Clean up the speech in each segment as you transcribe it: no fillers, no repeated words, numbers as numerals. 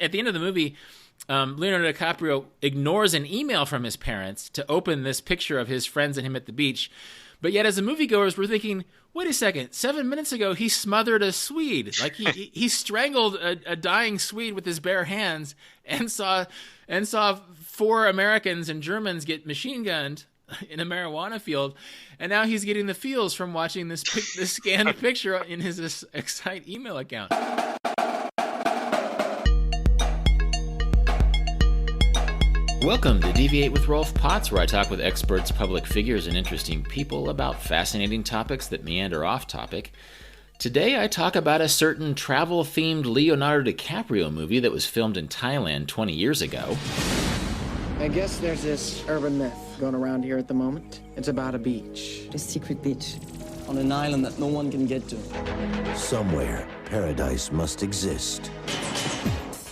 at the end of the movie, Leonardo DiCaprio ignores an email from his parents to open this picture of his friends and him at the beach. But yet, as the moviegoers, we're thinking, wait a second, 7 minutes ago, he smothered a Swede. Like, he strangled a dying Swede with his bare hands and saw 4 Americans and Germans get machine gunned in a marijuana field. And now he's getting the feels from watching this scanned picture in his Excite email account. Welcome to Deviate with Rolf Potts, where I talk with experts, public figures, and interesting people about fascinating topics that meander off topic. Today I talk about a certain travel-themed Leonardo DiCaprio movie that was filmed in Thailand 20 years ago. I guess there's this urban myth going around here at the moment. It's about a beach. A secret beach on an island that no one can get to. Somewhere, paradise must exist.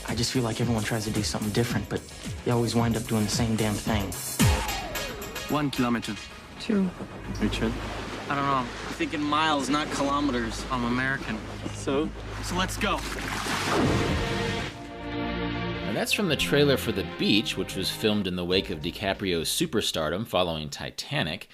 I just feel like everyone tries to do something different, but they always wind up doing the same damn thing. 1 kilometer. 2. Richard? I don't know. I'm thinking miles, not kilometers. I'm American. So let's go. And that's from the trailer for The Beach, which was filmed in the wake of DiCaprio's superstardom following Titanic.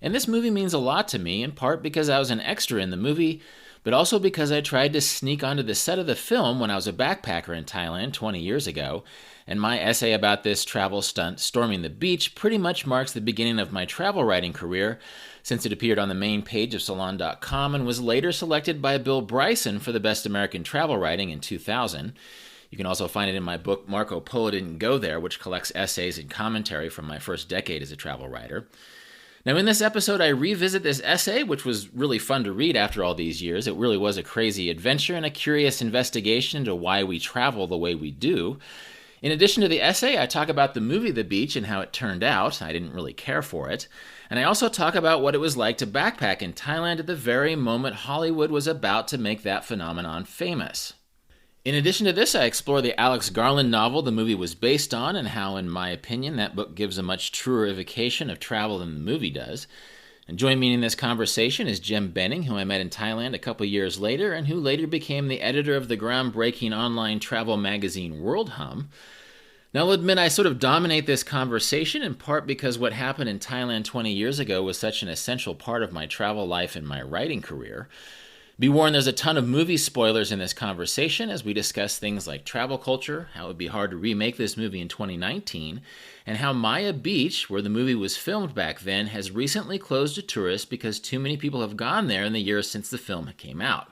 And this movie means a lot to me, in part because I was an extra in the movie, but also because I tried to sneak onto the set of the film when I was a backpacker in Thailand 20 years ago, and my essay about this travel stunt, Storming the Beach, pretty much marks the beginning of my travel writing career, since it appeared on the main page of Salon.com and was later selected by Bill Bryson for the Best American Travel Writing in 2000. You can also find it in my book, Marco Polo Didn't Go There, which collects essays and commentary from my first decade as a travel writer. Now, in this episode, I revisit this essay, which was really fun to read after all these years. It really was a crazy adventure and a curious investigation into why we travel the way we do. In addition to the essay, I talk about the movie The Beach and how it turned out. I didn't really care for it. And I also talk about what it was like to backpack in Thailand at the very moment Hollywood was about to make that phenomenon famous. In addition to this, I explore the Alex Garland novel the movie was based on and how, in my opinion, that book gives a much truer evocation of travel than the movie does. And joining me in this conversation is Jem Benning, who I met in Thailand a couple years later and who later became the editor of the groundbreaking online travel magazine World Hum. Now, I'll admit I sort of dominate this conversation in part because what happened in Thailand 20 years ago was such an essential part of my travel life and my writing career. Be warned, there's a ton of movie spoilers in this conversation as we discuss things like travel culture, how it would be hard to remake this movie in 2019, and how Maya Beach, where the movie was filmed back then, has recently closed to tourists because too many people have gone there in the years since the film came out.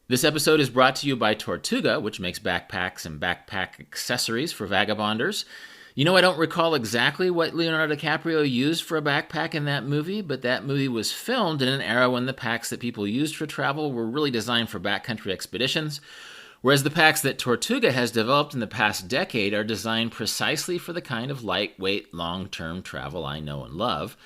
This episode is brought to you by Tortuga, which makes backpacks and backpack accessories for vagabonders. You know, I don't recall exactly what Leonardo DiCaprio used for a backpack in that movie, but that movie was filmed in an era when the packs that people used for travel were really designed for backcountry expeditions, whereas the packs that Tortuga has developed in the past decade are designed precisely for the kind of lightweight, long-term travel I know and love.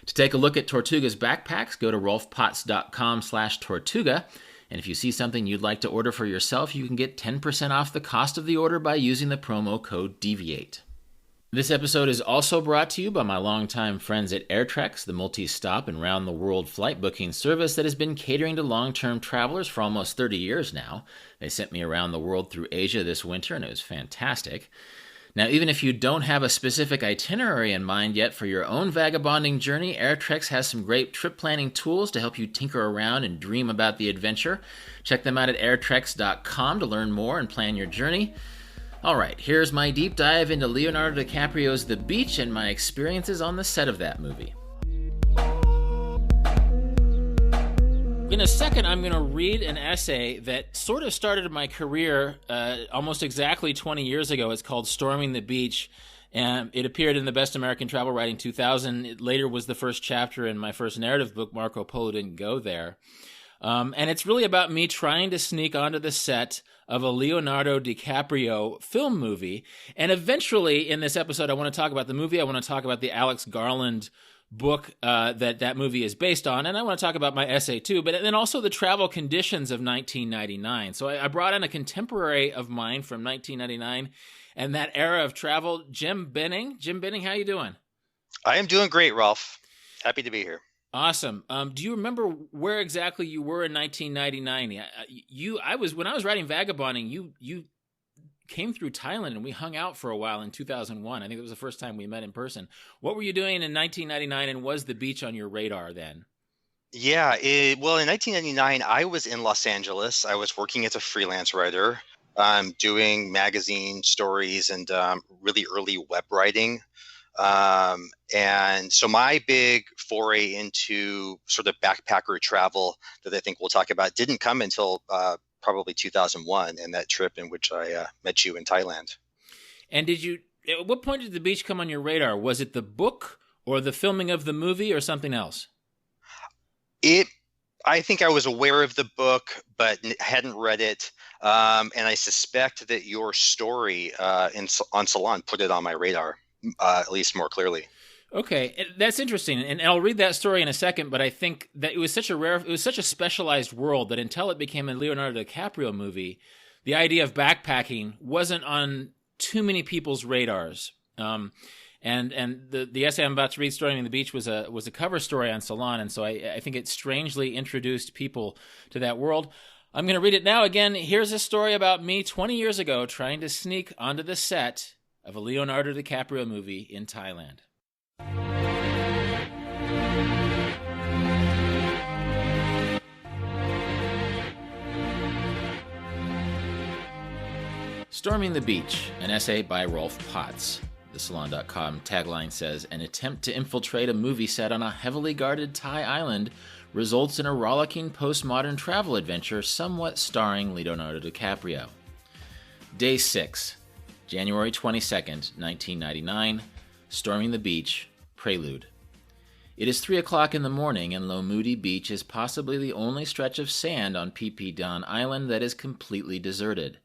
To take a look at Tortuga's backpacks, go to rolfpotts.com/Tortuga, and if you see something you'd like to order for yourself, you can get 10% off the cost of the order by using the promo code DEVIATE. This episode is also brought to you by my longtime friends at AirTrex, the multi-stop and round-the-world flight booking service that has been catering to long-term travelers for almost 30 years now. They sent me around the world through Asia this winter, and it was fantastic. Now, even if you don't have a specific itinerary in mind yet for your own vagabonding journey, AirTrex has some great trip planning tools to help you tinker around and dream about the adventure. Check them out at airtrex.com to learn more and plan your journey. All right, here's my deep dive into Leonardo DiCaprio's The Beach and my experiences on the set of that movie. In a second, I'm going to read an essay that sort of started my career almost exactly 20 years ago. It's called Storming the Beach, and it appeared in the Best American Travel Writing 2000. It later was the first chapter in my first narrative book, Marco Polo Didn't Go There. And it's really about me trying to sneak onto the set of a Leonardo DiCaprio film movie. And eventually, in this episode, I want to talk about the movie. I want to talk about the Alex Garland book that movie is based on. And I want to talk about my essay, too. But then also the travel conditions of 1999. So I brought in a contemporary of mine from 1999 and that era of travel, Jem Benning. Jem Benning, how you doing? I am doing great, Rolf. Happy to be here. Awesome. Do you remember where exactly you were in 1999? When I was writing Vagabonding, you came through Thailand and we hung out for a while in 2001. I think it was the first time we met in person. What were you doing in 1999, and was the beach on your radar then? Yeah, well, in 1999, I was in Los Angeles. I was working as a freelance writer, doing magazine stories and really early web writing. And so my big foray into sort of backpacker travel that I think we'll talk about didn't come until probably 2001, and that trip in which I met you in Thailand. And at what point did the beach come on your radar? Was it the book or the filming of the movie or something else? I think I was aware of the book, but hadn't read it. And I suspect that your story on Salon put it on my radar, at least more clearly. Okay, that's interesting, and I'll read that story in a second. But I think that it was such a specialized world that until it became a Leonardo DiCaprio movie, the idea of backpacking wasn't on too many people's radars. And the essay I'm about to read, Storming the Beach, was a cover story on Salon, and so I think it strangely introduced people to that world. I'm going to read it now again. Here's a story about me 20 years ago trying to sneak onto the set of a Leonardo DiCaprio movie in Thailand. Storming the Beach, an essay by Rolf Potts. The Salon.com tagline says, an attempt to infiltrate a movie set on a heavily guarded Thai island results in a rollicking postmodern travel adventure somewhat starring Leonardo DiCaprio. Day 6, January 22nd, 1999, Storming the Beach, Prelude. It is 3 o'clock in the morning, and Lomudi Beach is possibly the only stretch of sand on Phi Phi Don Island that is completely deserted.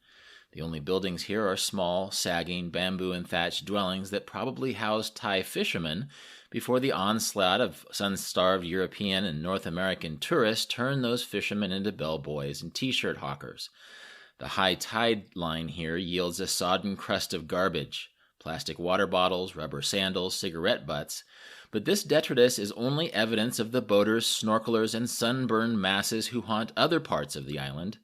The only buildings here are small, sagging, bamboo and thatched dwellings that probably housed Thai fishermen before the onslaught of sun-starved European and North American tourists turned those fishermen into bellboys and t-shirt hawkers. The high tide line here yields a sodden crust of garbage, plastic water bottles, rubber sandals, cigarette butts, but this detritus is only evidence of the boaters, snorkelers, and sunburned masses who haunt other parts of the island.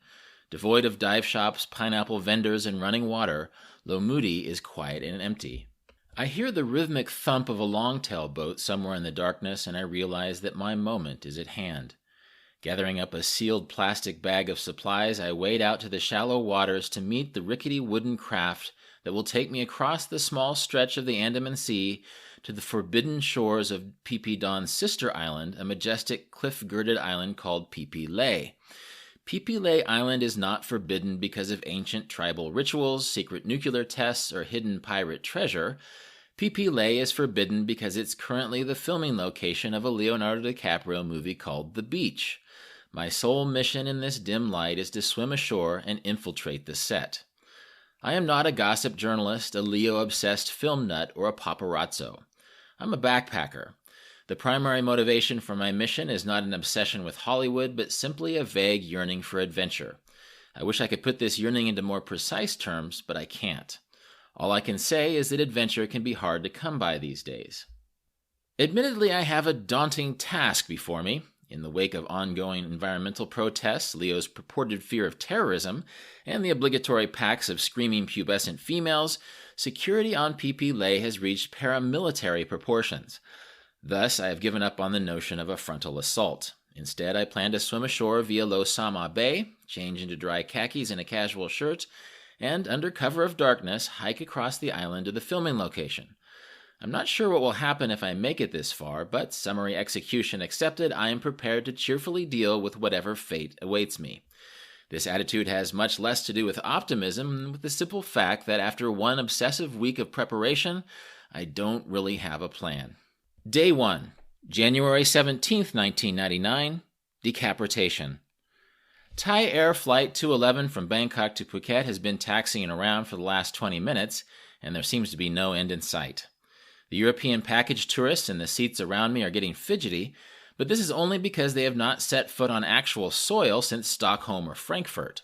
Devoid of dive shops, pineapple vendors, and running water, Lomudi is quiet and empty. I hear the rhythmic thump of a longtail boat somewhere in the darkness, and I realize that my moment is at hand. Gathering up a sealed plastic bag of supplies, I wade out to the shallow waters to meet the rickety wooden craft that will take me across the small stretch of the Andaman Sea to the forbidden shores of Phi Phi Don's sister island, a majestic cliff-girded island called Phi Phi Lay. Phi Phi Lay Island is not forbidden because of ancient tribal rituals, secret nuclear tests, or hidden pirate treasure. Phi Phi Lay is forbidden because it's currently the filming location of a Leonardo DiCaprio movie called The Beach. My sole mission in this dim light is to swim ashore and infiltrate the set. I am not a gossip journalist, a Leo-obsessed film nut, or a paparazzo. I'm a backpacker. The primary motivation for my mission is not an obsession with Hollywood, but simply a vague yearning for adventure. I wish I could put this yearning into more precise terms, but I can't. All I can say is that adventure can be hard to come by these days. Admittedly, I have a daunting task before me. In the wake of ongoing environmental protests, Leo's purported fear of terrorism, and the obligatory packs of screaming pubescent females, security on Phi Phi Lay has reached paramilitary proportions. Thus, I have given up on the notion of a frontal assault. Instead, I plan to swim ashore via Lo Sama Bay, change into dry khakis and a casual shirt, and, under cover of darkness, hike across the island to the filming location. I'm not sure what will happen if I make it this far, but summary execution accepted, I am prepared to cheerfully deal with whatever fate awaits me. This attitude has much less to do with optimism than with the simple fact that after one obsessive week of preparation, I don't really have a plan. Day 1, January 17th, 1999, Decapitation. Thai Air Flight 211 from Bangkok to Phuket has been taxiing around for the last 20 minutes, and there seems to be no end in sight. The European package tourists in the seats around me are getting fidgety, but this is only because they have not set foot on actual soil since Stockholm or Frankfurt.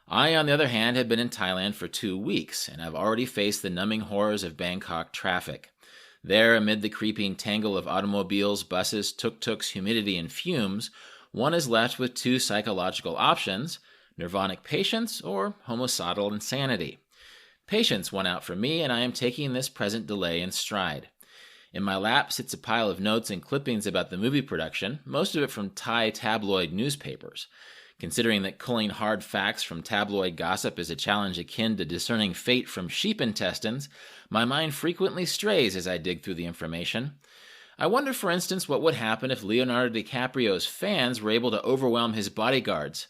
I, on the other hand, have been in Thailand for 2 weeks, and have already faced the numbing horrors of Bangkok traffic. There, amid the creeping tangle of automobiles, buses, tuk-tuks, humidity, and fumes, one is left with 2 psychological options: nirvanic patience or homicidal insanity. Patience won out for me, and I am taking this present delay in stride. In my lap sits a pile of notes and clippings about the movie production, most of it from Thai tabloid newspapers. Considering that culling hard facts from tabloid gossip is a challenge akin to discerning fate from sheep intestines, my mind frequently strays as I dig through the information. I wonder, for instance, what would happen if Leonardo DiCaprio's fans were able to overwhelm his bodyguards.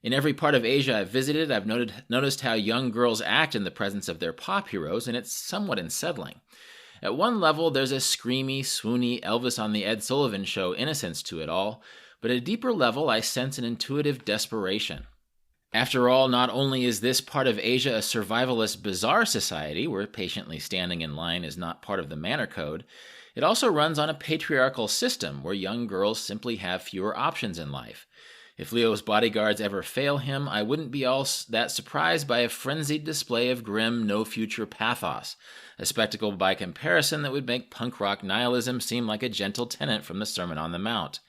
In every part of Asia I've visited, I've noticed how young girls act in the presence of their pop heroes, and it's somewhat unsettling. At one level, there's a screamy, swoony Elvis on the Ed Sullivan Show innocence to it all, but at a deeper level, I sense an intuitive desperation. After all, not only is this part of Asia a survivalist, bizarre society where patiently standing in line is not part of the manner code, it also runs on a patriarchal system where young girls simply have fewer options in life. If Leo's bodyguards ever fail him, I wouldn't be all that surprised by a frenzied display of grim, no-future pathos, a spectacle by comparison that would make punk rock nihilism seem like a gentle tenant from the Sermon on the Mount.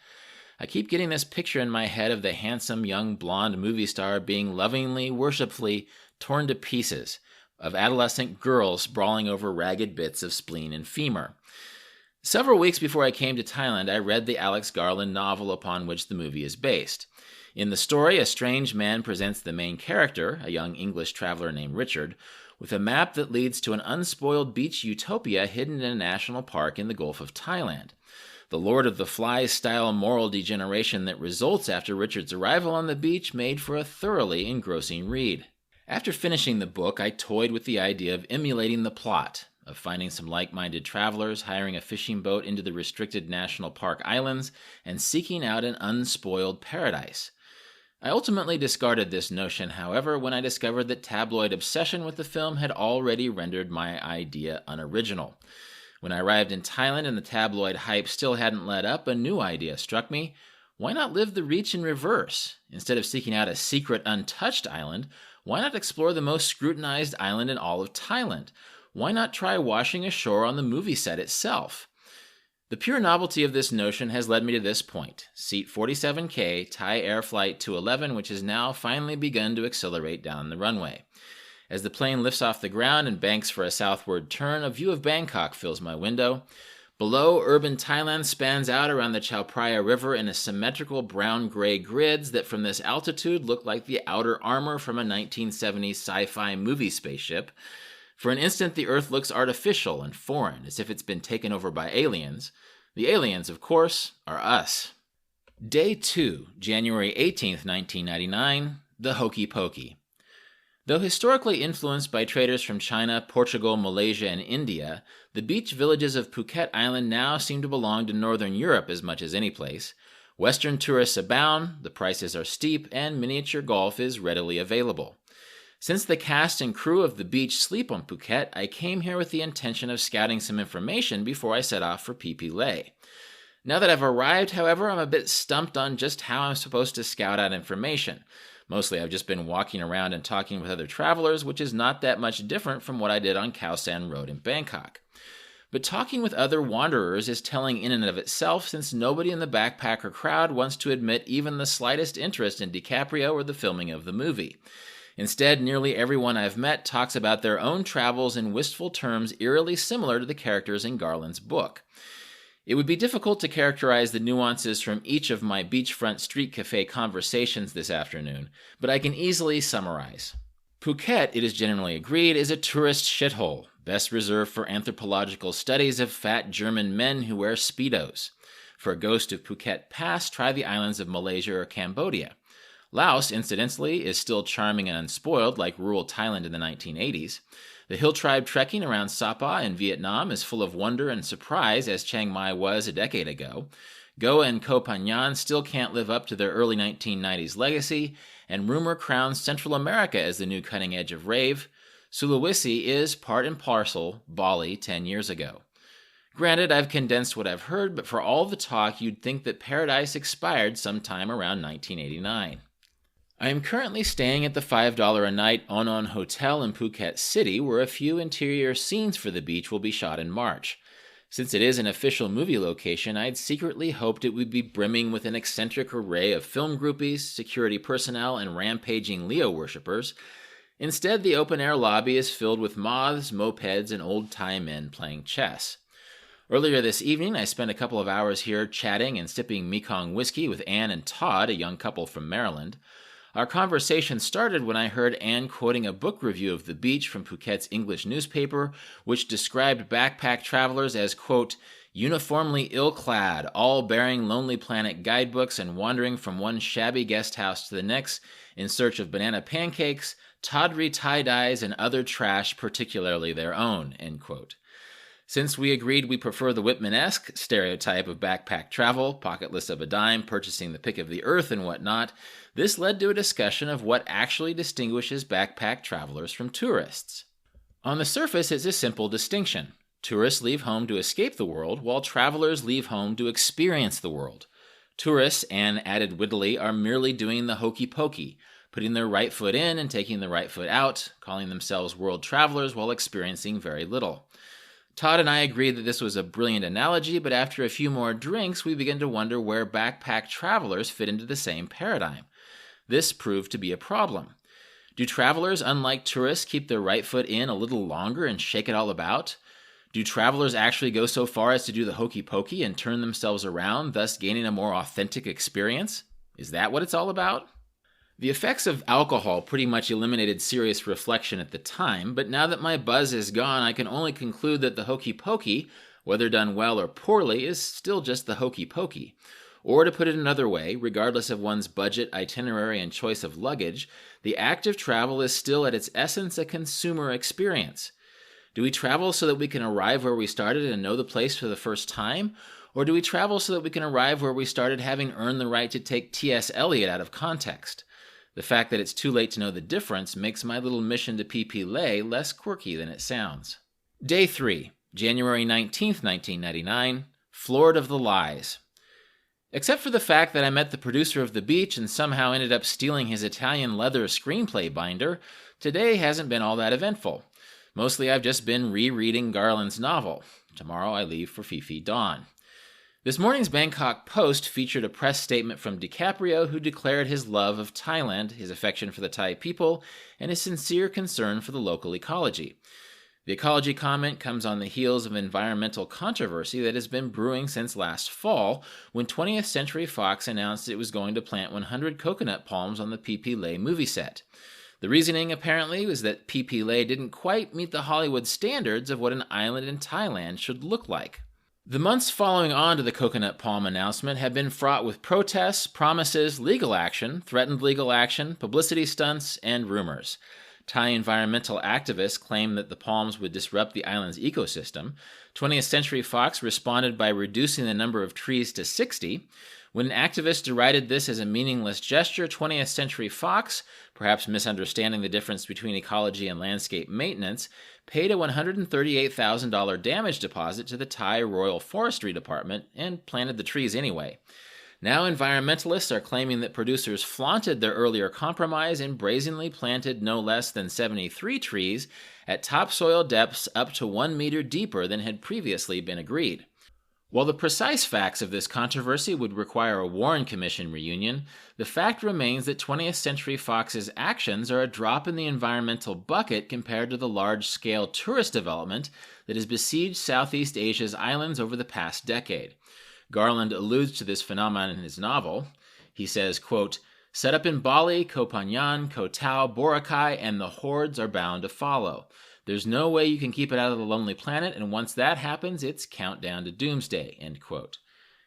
I keep getting this picture in my head of the handsome young blonde movie star being lovingly, worshipfully torn to pieces, of adolescent girls brawling over ragged bits of spleen and femur. Several weeks before I came to Thailand, I read the Alex Garland novel upon which the movie is based. In the story, a strange man presents the main character, a young English traveler named Richard, with a map that leads to an unspoiled beach utopia hidden in a national park in the Gulf of Thailand. The Lord of the Flies-style moral degeneration that results after Richard's arrival on the beach made for a thoroughly engrossing read. After finishing the book, I toyed with the idea of emulating the plot, of finding some like-minded travelers, hiring a fishing boat into the restricted national park islands, and seeking out an unspoiled paradise. I ultimately discarded this notion, however, when I discovered that tabloid obsession with the film had already rendered my idea unoriginal. When I arrived in Thailand and the tabloid hype still hadn't let up, a new idea struck me. Why not live the reach in reverse? Instead of seeking out a secret, untouched island, why not explore the most scrutinized island in all of Thailand? Why not try washing ashore on the movie set itself? The pure novelty of this notion has led me to this point, seat 47K, Thai Air Flight 211, which has now finally begun to accelerate down the runway. As the plane lifts off the ground and banks for a southward turn, a view of Bangkok fills my window. Below, urban Thailand spans out around the Chao Phraya River in a symmetrical brown-gray grids that from this altitude look like the outer armor from a 1970s sci-fi movie spaceship. For an instant, the Earth looks artificial and foreign, as if it's been taken over by aliens. The aliens, of course, are us. Day 2, January 18th, 1999, the Hokey Pokey. Though historically influenced by traders from China, Portugal, Malaysia, and India, the beach villages of Phuket Island now seem to belong to Northern Europe as much as any place. Western tourists abound, the prices are steep, and miniature golf is readily available. Since the cast and crew of The Beach sleep on Phuket, I came here with the intention of scouting some information before I set off for Phi Phi Lay. Now that I've arrived, however, I'm a bit stumped on just how I'm supposed to scout out information. Mostly I've just been walking around and talking with other travelers, which is not that much different from what I did on Khao San Road in Bangkok. But talking with other wanderers is telling in and of itself, since nobody in the backpacker crowd wants to admit even the slightest interest in DiCaprio or the filming of the movie. Instead, nearly everyone I've met talks about their own travels in wistful terms eerily similar to the characters in Garland's book. It would be difficult to characterize the nuances from each of my beachfront street cafe conversations this afternoon, but I can easily summarize. Phuket, it is generally agreed, is a tourist shithole, best reserved for anthropological studies of fat German men who wear Speedos. For a ghost of Phuket past, try the islands of Malaysia or Cambodia. Laos, incidentally, is still charming and unspoiled like rural Thailand in the 1980s. The hill tribe trekking around Sapa in Vietnam is full of wonder and surprise as Chiang Mai was a decade ago. Goa and Koh Phangan still can't live up to their early 1990s legacy, and rumor crowns Central America as the new cutting edge of rave. Sulawesi is, part and parcel, Bali 10 years ago. Granted, I've condensed what I've heard, but for all the talk, you'd think that paradise expired sometime around 1989. I am currently staying at the $5 a night Onon Hotel in Phuket City, where a few interior scenes for the beach will be shot in March. Since it is an official movie location, I'd secretly hoped it would be brimming with an eccentric array of film groupies, security personnel, and rampaging Leo worshippers. Instead, the open-air lobby is filled with moths, mopeds, and old-time men playing chess. Earlier this evening, I spent a couple of hours here chatting and sipping Mekong whiskey with Anne and Todd, a young couple from Maryland. Our conversation started when I heard Anne quoting a book review of The Beach from Phuket's English newspaper, which described backpack travelers as, quote, uniformly ill-clad, all bearing Lonely Planet guidebooks and wandering from one shabby guest house to the next in search of banana pancakes, tawdry tie-dyes, and other trash, particularly their own, end quote. Since we agreed we prefer the Whitman-esque stereotype of backpack travel, pocketless of a dime, purchasing the pick of the earth and whatnot, this led to a discussion of what actually distinguishes backpack travelers from tourists. On the surface, it's a simple distinction. Tourists leave home to escape the world, while travelers leave home to experience the world. Tourists, Anne added wittily, are merely doing the hokey pokey, putting their right foot in and taking the right foot out, calling themselves world travelers while experiencing very little. Todd and I agreed that this was a brilliant analogy, but after a few more drinks, we began to wonder where backpack travelers fit into the same paradigm. This proved to be a problem. Do travelers, unlike tourists, keep their right foot in a little longer and shake it all about? Do travelers actually go so far as to do the hokey pokey and turn themselves around, thus gaining a more authentic experience? Is that what it's all about? The effects of alcohol pretty much eliminated serious reflection at the time, but now that my buzz is gone, I can only conclude that the hokey pokey, whether done well or poorly, is still just the hokey pokey. Or to put it another way, regardless of one's budget, itinerary, and choice of luggage, the act of travel is still at its essence a consumer experience. Do we travel so that we can arrive where we started and know the place for the first time? Or do we travel so that we can arrive where we started having earned the right to take T.S. Eliot out of context? The fact that it's too late to know the difference makes my little mission to Lay less quirky than it sounds. Day 3, January 19th, 1999, Floored of the Lies. Except for the fact that I met the producer of The Beach and somehow ended up stealing his Italian leather screenplay binder, today hasn't been all that eventful. Mostly I've just been rereading Garland's novel. Tomorrow I leave for Phi Phi Dawn. This morning's Bangkok Post featured a press statement from DiCaprio, who declared his love of Thailand, his affection for the Thai people, and his sincere concern for the local ecology. The ecology comment comes on the heels of environmental controversy that has been brewing since last fall, when 20th Century Fox announced it was going to plant 100 coconut palms on the Lay movie set. The reasoning, apparently, was that Lay didn't quite meet the Hollywood standards of what an island in Thailand should look like. The months following on to the coconut palm announcement have been fraught with protests, promises, legal action, threatened legal action, publicity stunts, and rumors. Thai environmental activists claim that the palms would disrupt the island's ecosystem. 20th Century Fox responded by reducing the number of trees to 60. When activists derided this as a meaningless gesture, 20th Century Fox, perhaps misunderstanding the difference between ecology and landscape maintenance, paid a $138,000 damage deposit to the Thai Royal Forestry Department and planted the trees anyway. Now environmentalists are claiming that producers flaunted their earlier compromise and brazenly planted no less than 73 trees at topsoil depths up to 1 meter deeper than had previously been agreed. While the precise facts of this controversy would require a Warren Commission reunion, the fact remains that 20th Century Fox's actions are a drop in the environmental bucket compared to the large-scale tourist development that has besieged Southeast Asia's islands over the past decade. Garland alludes to this phenomenon in his novel. He says, quote, "Set up in Bali, Koh Phangan, Koh Tao, Boracay, and the hordes are bound to follow. There's no way you can keep it out of the Lonely Planet, and once that happens, it's countdown to doomsday," end quote.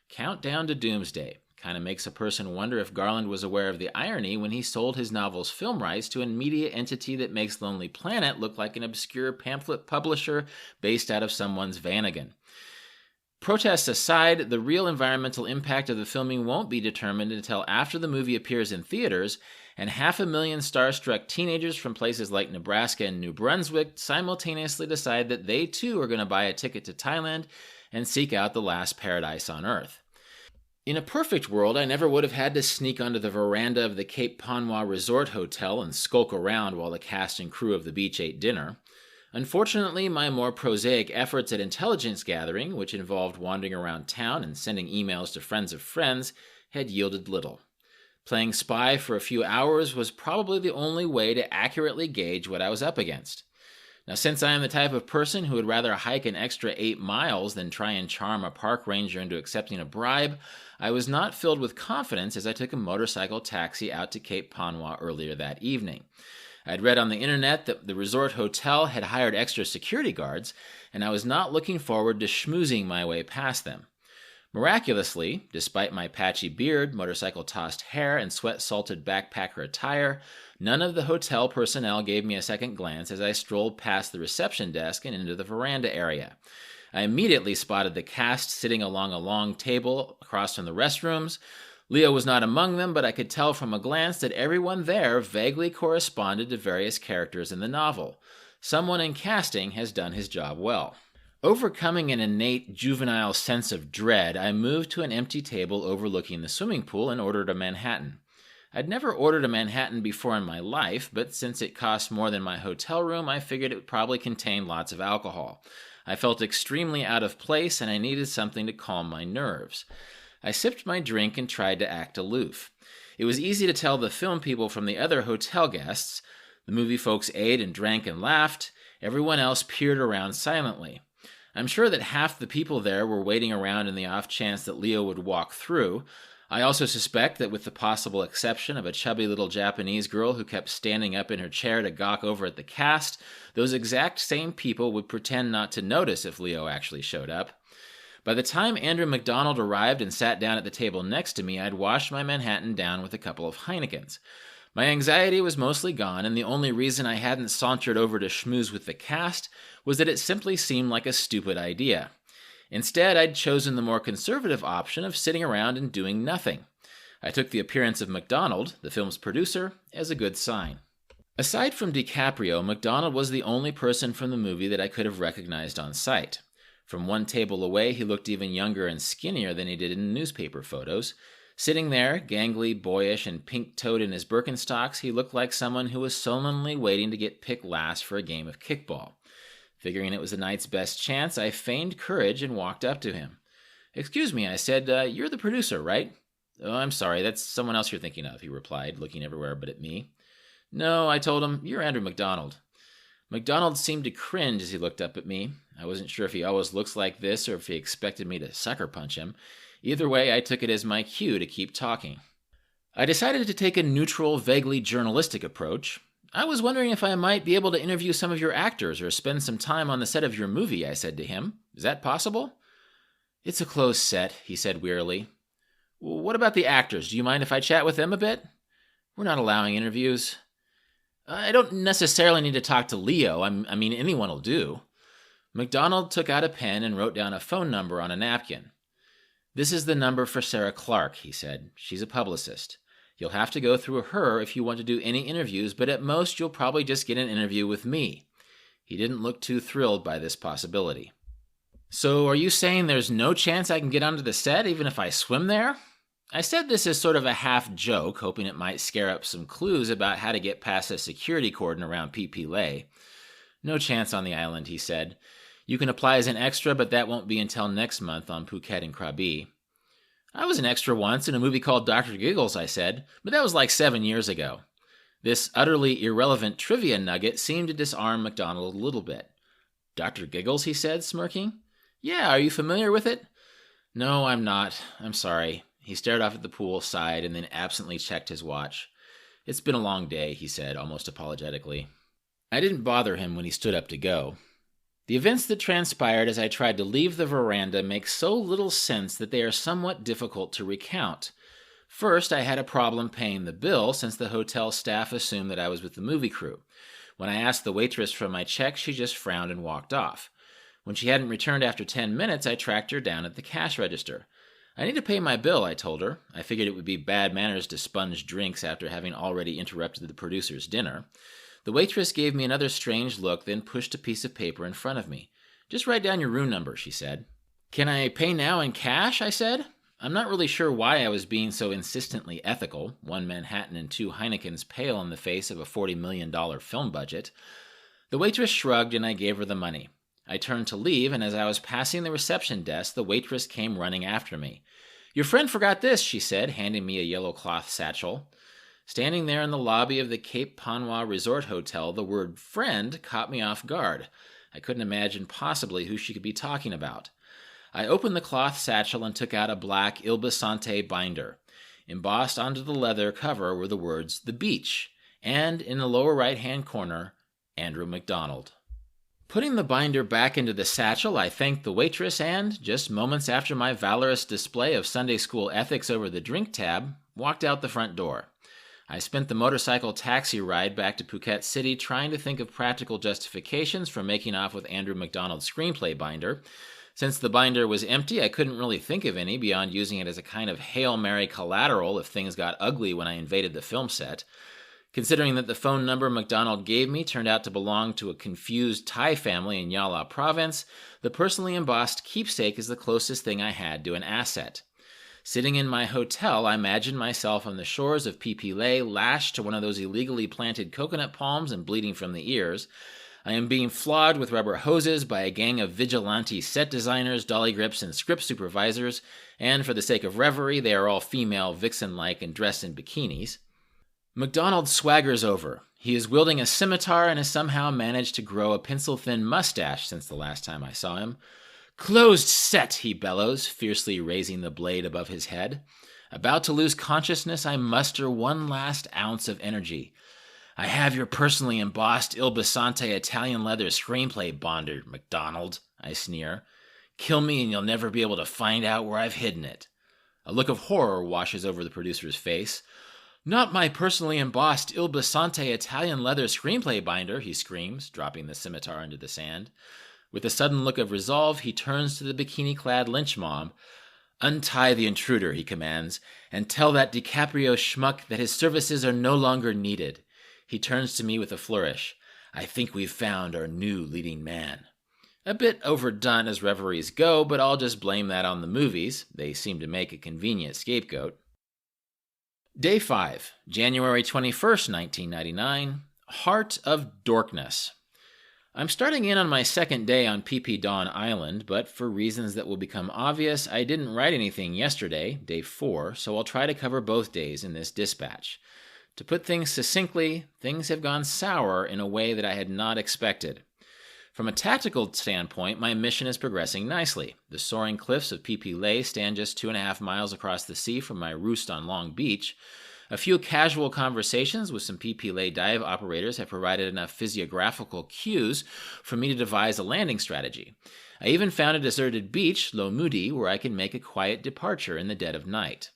Countdown to doomsday. Kind of makes a person wonder if Garland was aware of the irony when he sold his novel's film rights to a media entity that makes Lonely Planet look like an obscure pamphlet publisher based out of someone's Vanagon. Protests aside, the real environmental impact of the filming won't be determined until after the movie appears in theaters, and 500,000 starstruck teenagers from places like Nebraska and New Brunswick simultaneously decide that they too are going to buy a ticket to Thailand and seek out the last paradise on Earth. In a perfect world, I never would have had to sneak onto the veranda of the Cape Panwa Resort Hotel and skulk around while the cast and crew of The Beach ate dinner. Unfortunately, my more prosaic efforts at intelligence gathering, which involved wandering around town and sending emails to friends of friends, had yielded little. Playing spy for a few hours was probably the only way to accurately gauge what I was up against. Now, since I am the type of person who would rather hike an extra 8 miles than try and charm a park ranger into accepting a bribe, I was not filled with confidence as I took a motorcycle taxi out to Cape Panwa earlier that evening. I'd read on the internet that the resort hotel had hired extra security guards, and I was not looking forward to schmoozing my way past them. Miraculously, despite my patchy beard, motorcycle-tossed hair, and sweat-salted backpacker attire, none of the hotel personnel gave me a second glance as I strolled past the reception desk and into the veranda area. I immediately spotted the cast sitting along a long table across from the restrooms. Leo was not among them, but I could tell from a glance that everyone there vaguely corresponded to various characters in the novel. Someone in casting has done his job well. Overcoming an innate juvenile sense of dread, I moved to an empty table overlooking the swimming pool and ordered a Manhattan. I'd never ordered a Manhattan before in my life, but since it cost more than my hotel room, I figured it would probably contain lots of alcohol. I felt extremely out of place, and I needed something to calm my nerves. I sipped my drink and tried to act aloof. It was easy to tell the film people from the other hotel guests. The movie folks ate and drank and laughed. Everyone else peered around silently. I'm sure that half the people there were waiting around in the off chance that Leo would walk through. I also suspect that with the possible exception of a chubby little Japanese girl who kept standing up in her chair to gawk over at the cast, those exact same people would pretend not to notice if Leo actually showed up. By the time Andrew McDonald arrived and sat down at the table next to me, I'd washed my Manhattan down with a couple of Heinekens. My anxiety was mostly gone, and the only reason I hadn't sauntered over to schmooze with the cast was that it simply seemed like a stupid idea. Instead, I'd chosen the more conservative option of sitting around and doing nothing. I took the appearance of McDonald, the film's producer, as a good sign. Aside from DiCaprio, McDonald was the only person from the movie that I could have recognized on sight. From one table away, he looked even younger and skinnier than he did in newspaper photos. Sitting there, gangly, boyish, and pink-toed in his Birkenstocks, he looked like someone who was sullenly waiting to get picked last for a game of kickball. Figuring it was the night's best chance, I feigned courage and walked up to him. "Excuse me," I said, "you're the producer, right?" "Oh, I'm sorry, that's someone else you're thinking of," he replied, looking everywhere but at me. "No," I told him, "you're Andrew McDonald." McDonald seemed to cringe as he looked up at me. I wasn't sure if he always looks like this or if he expected me to sucker punch him. Either way, I took it as my cue to keep talking. I decided to take a neutral, vaguely journalistic approach. "I was wondering if I might be able to interview some of your actors or spend some time on the set of your movie," I said to him. "Is that possible?" "It's a closed set," he said wearily. "What about the actors? Do you mind if I chat with them a bit?" "We're not allowing interviews." "I don't necessarily need to talk to Leo. I mean, anyone will do." McDonald took out a pen and wrote down a phone number on a napkin. "This is the number for Sarah Clark," he said. "She's a publicist. You'll have to go through her if you want to do any interviews, but at most you'll probably just get an interview with me." He didn't look too thrilled by this possibility. "So are you saying there's no chance I can get onto the set even if I swim there?" I said this as sort of a half joke, hoping it might scare up some clues about how to get past a security cordon around PP Lay. "No chance on the island," he said. "You can apply as an extra, but that won't be until next month on Phuket and Krabi." "I was an extra once in a movie called Dr. Giggles," I said, "but that was like 7 years ago." This utterly irrelevant trivia nugget seemed to disarm McDonald a little bit. "Dr. Giggles," he said, smirking. "Yeah, are you familiar with it?" "No, I'm not. I'm sorry." He stared off at the pool, sighed, and then absently checked his watch. "It's been a long day," he said, almost apologetically. I didn't bother him when he stood up to go. The events that transpired as I tried to leave the veranda make so little sense that they are somewhat difficult to recount. First, I had a problem paying the bill since the hotel staff assumed that I was with the movie crew. When I asked the waitress for my check, she just frowned and walked off. When she hadn't returned after 10 minutes, I tracked her down at the cash register. "I need to pay my bill," I told her. I figured it would be bad manners to sponge drinks after having already interrupted the producer's dinner. The waitress gave me another strange look, then pushed a piece of paper in front of me. "Just write down your room number," she said. "Can I pay now in cash?" I said. I'm not really sure why I was being so insistently ethical, 1 Manhattan and 2 Heinekens pale in the face of a $40 million film budget. The waitress shrugged and I gave her the money. I turned to leave, and as I was passing the reception desk, the waitress came running after me. "Your friend forgot this," she said, handing me a yellow cloth satchel. Standing there in the lobby of the Cape Panois Resort Hotel, the word friend caught me off guard. I couldn't imagine possibly who she could be talking about. I opened the cloth satchel and took out a black Il Basante binder. Embossed onto the leather cover were the words, "The Beach," and in the lower right-hand corner, Andrew McDonald. Putting the binder back into the satchel, I thanked the waitress and, just moments after my valorous display of Sunday school ethics over the drink tab, walked out the front door. I spent the motorcycle taxi ride back to Phuket City trying to think of practical justifications for making off with Andrew McDonald's screenplay binder. Since the binder was empty, I couldn't really think of any beyond using it as a kind of Hail Mary collateral if things got ugly when I invaded the film set. Considering that the phone number McDonald gave me turned out to belong to a confused Thai family in Yala province, the personally embossed keepsake is the closest thing I had to an asset. Sitting in my hotel, I imagined myself on the shores of Phi Phi Lay, lashed to one of those illegally planted coconut palms and bleeding from the ears. I am being flogged with rubber hoses by a gang of vigilante set designers, dolly grips, and script supervisors, and for the sake of reverie, they are all female, vixen-like, and dressed in bikinis. McDonald swaggers over. He is wielding a scimitar and has somehow managed to grow a pencil-thin mustache since the last time I saw him. "Closed set," he bellows, fiercely raising the blade above his head. About to lose consciousness, I muster one last ounce of energy. "I have your personally embossed Il Basante Italian leather screenplay binder, McDonald," I sneer. "Kill me and you'll never be able to find out where I've hidden it." A look of horror washes over the producer's face. "Not my personally embossed Il Basante Italian leather screenplay binder," he screams, dropping the scimitar into the sand. With a sudden look of resolve, he turns to the bikini-clad lynch mob. "Untie the intruder," he commands, "and tell that DiCaprio's schmuck that his services are no longer needed." He turns to me with a flourish. "I think we've found our new leading man." A bit overdone as reveries go, but I'll just blame that on the movies. They seem to make a convenient scapegoat. Day 5, January 21st, 1999. Heart of Dorkness. I'm starting in on my second day on PP Dawn Island, but for reasons that will become obvious, I didn't write anything yesterday, day 4, so I'll try to cover both days in this dispatch. To put things succinctly, things have gone sour in a way that I had not expected. From a tactical standpoint, my mission is progressing nicely. The soaring cliffs of Phi Phi Lay stand just 2.5 miles across the sea from my roost on Long Beach. A few casual conversations with some Phi Phi Lay dive operators have provided enough physiographical cues for me to devise a landing strategy. I even found a deserted beach, Lo Moody, where I can make a quiet departure in the dead of night.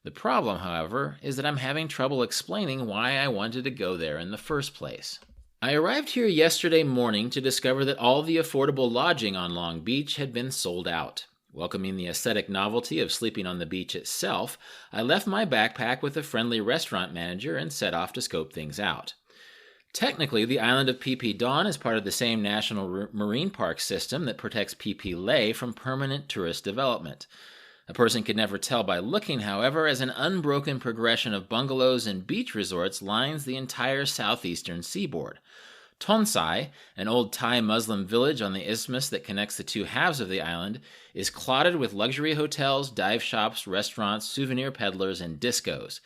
The problem, however, is that I'm having trouble explaining why I wanted to go there in the first place. I arrived here yesterday morning to discover that all the affordable lodging on Long Beach had been sold out. Welcoming the aesthetic novelty of sleeping on the beach itself, I left my backpack with a friendly restaurant manager and set off to scope things out. Technically, the island of Phi Phi Dawn is part of the same national marine park system that protects Phi Phi Lay from permanent tourist development. A person could never tell by looking, however, as an unbroken progression of bungalows and beach resorts lines the entire southeastern seaboard. Tonsai, an old Thai Muslim village on the isthmus that connects the two halves of the island, is clotted with luxury hotels, dive shops, restaurants, souvenir peddlers, and discos.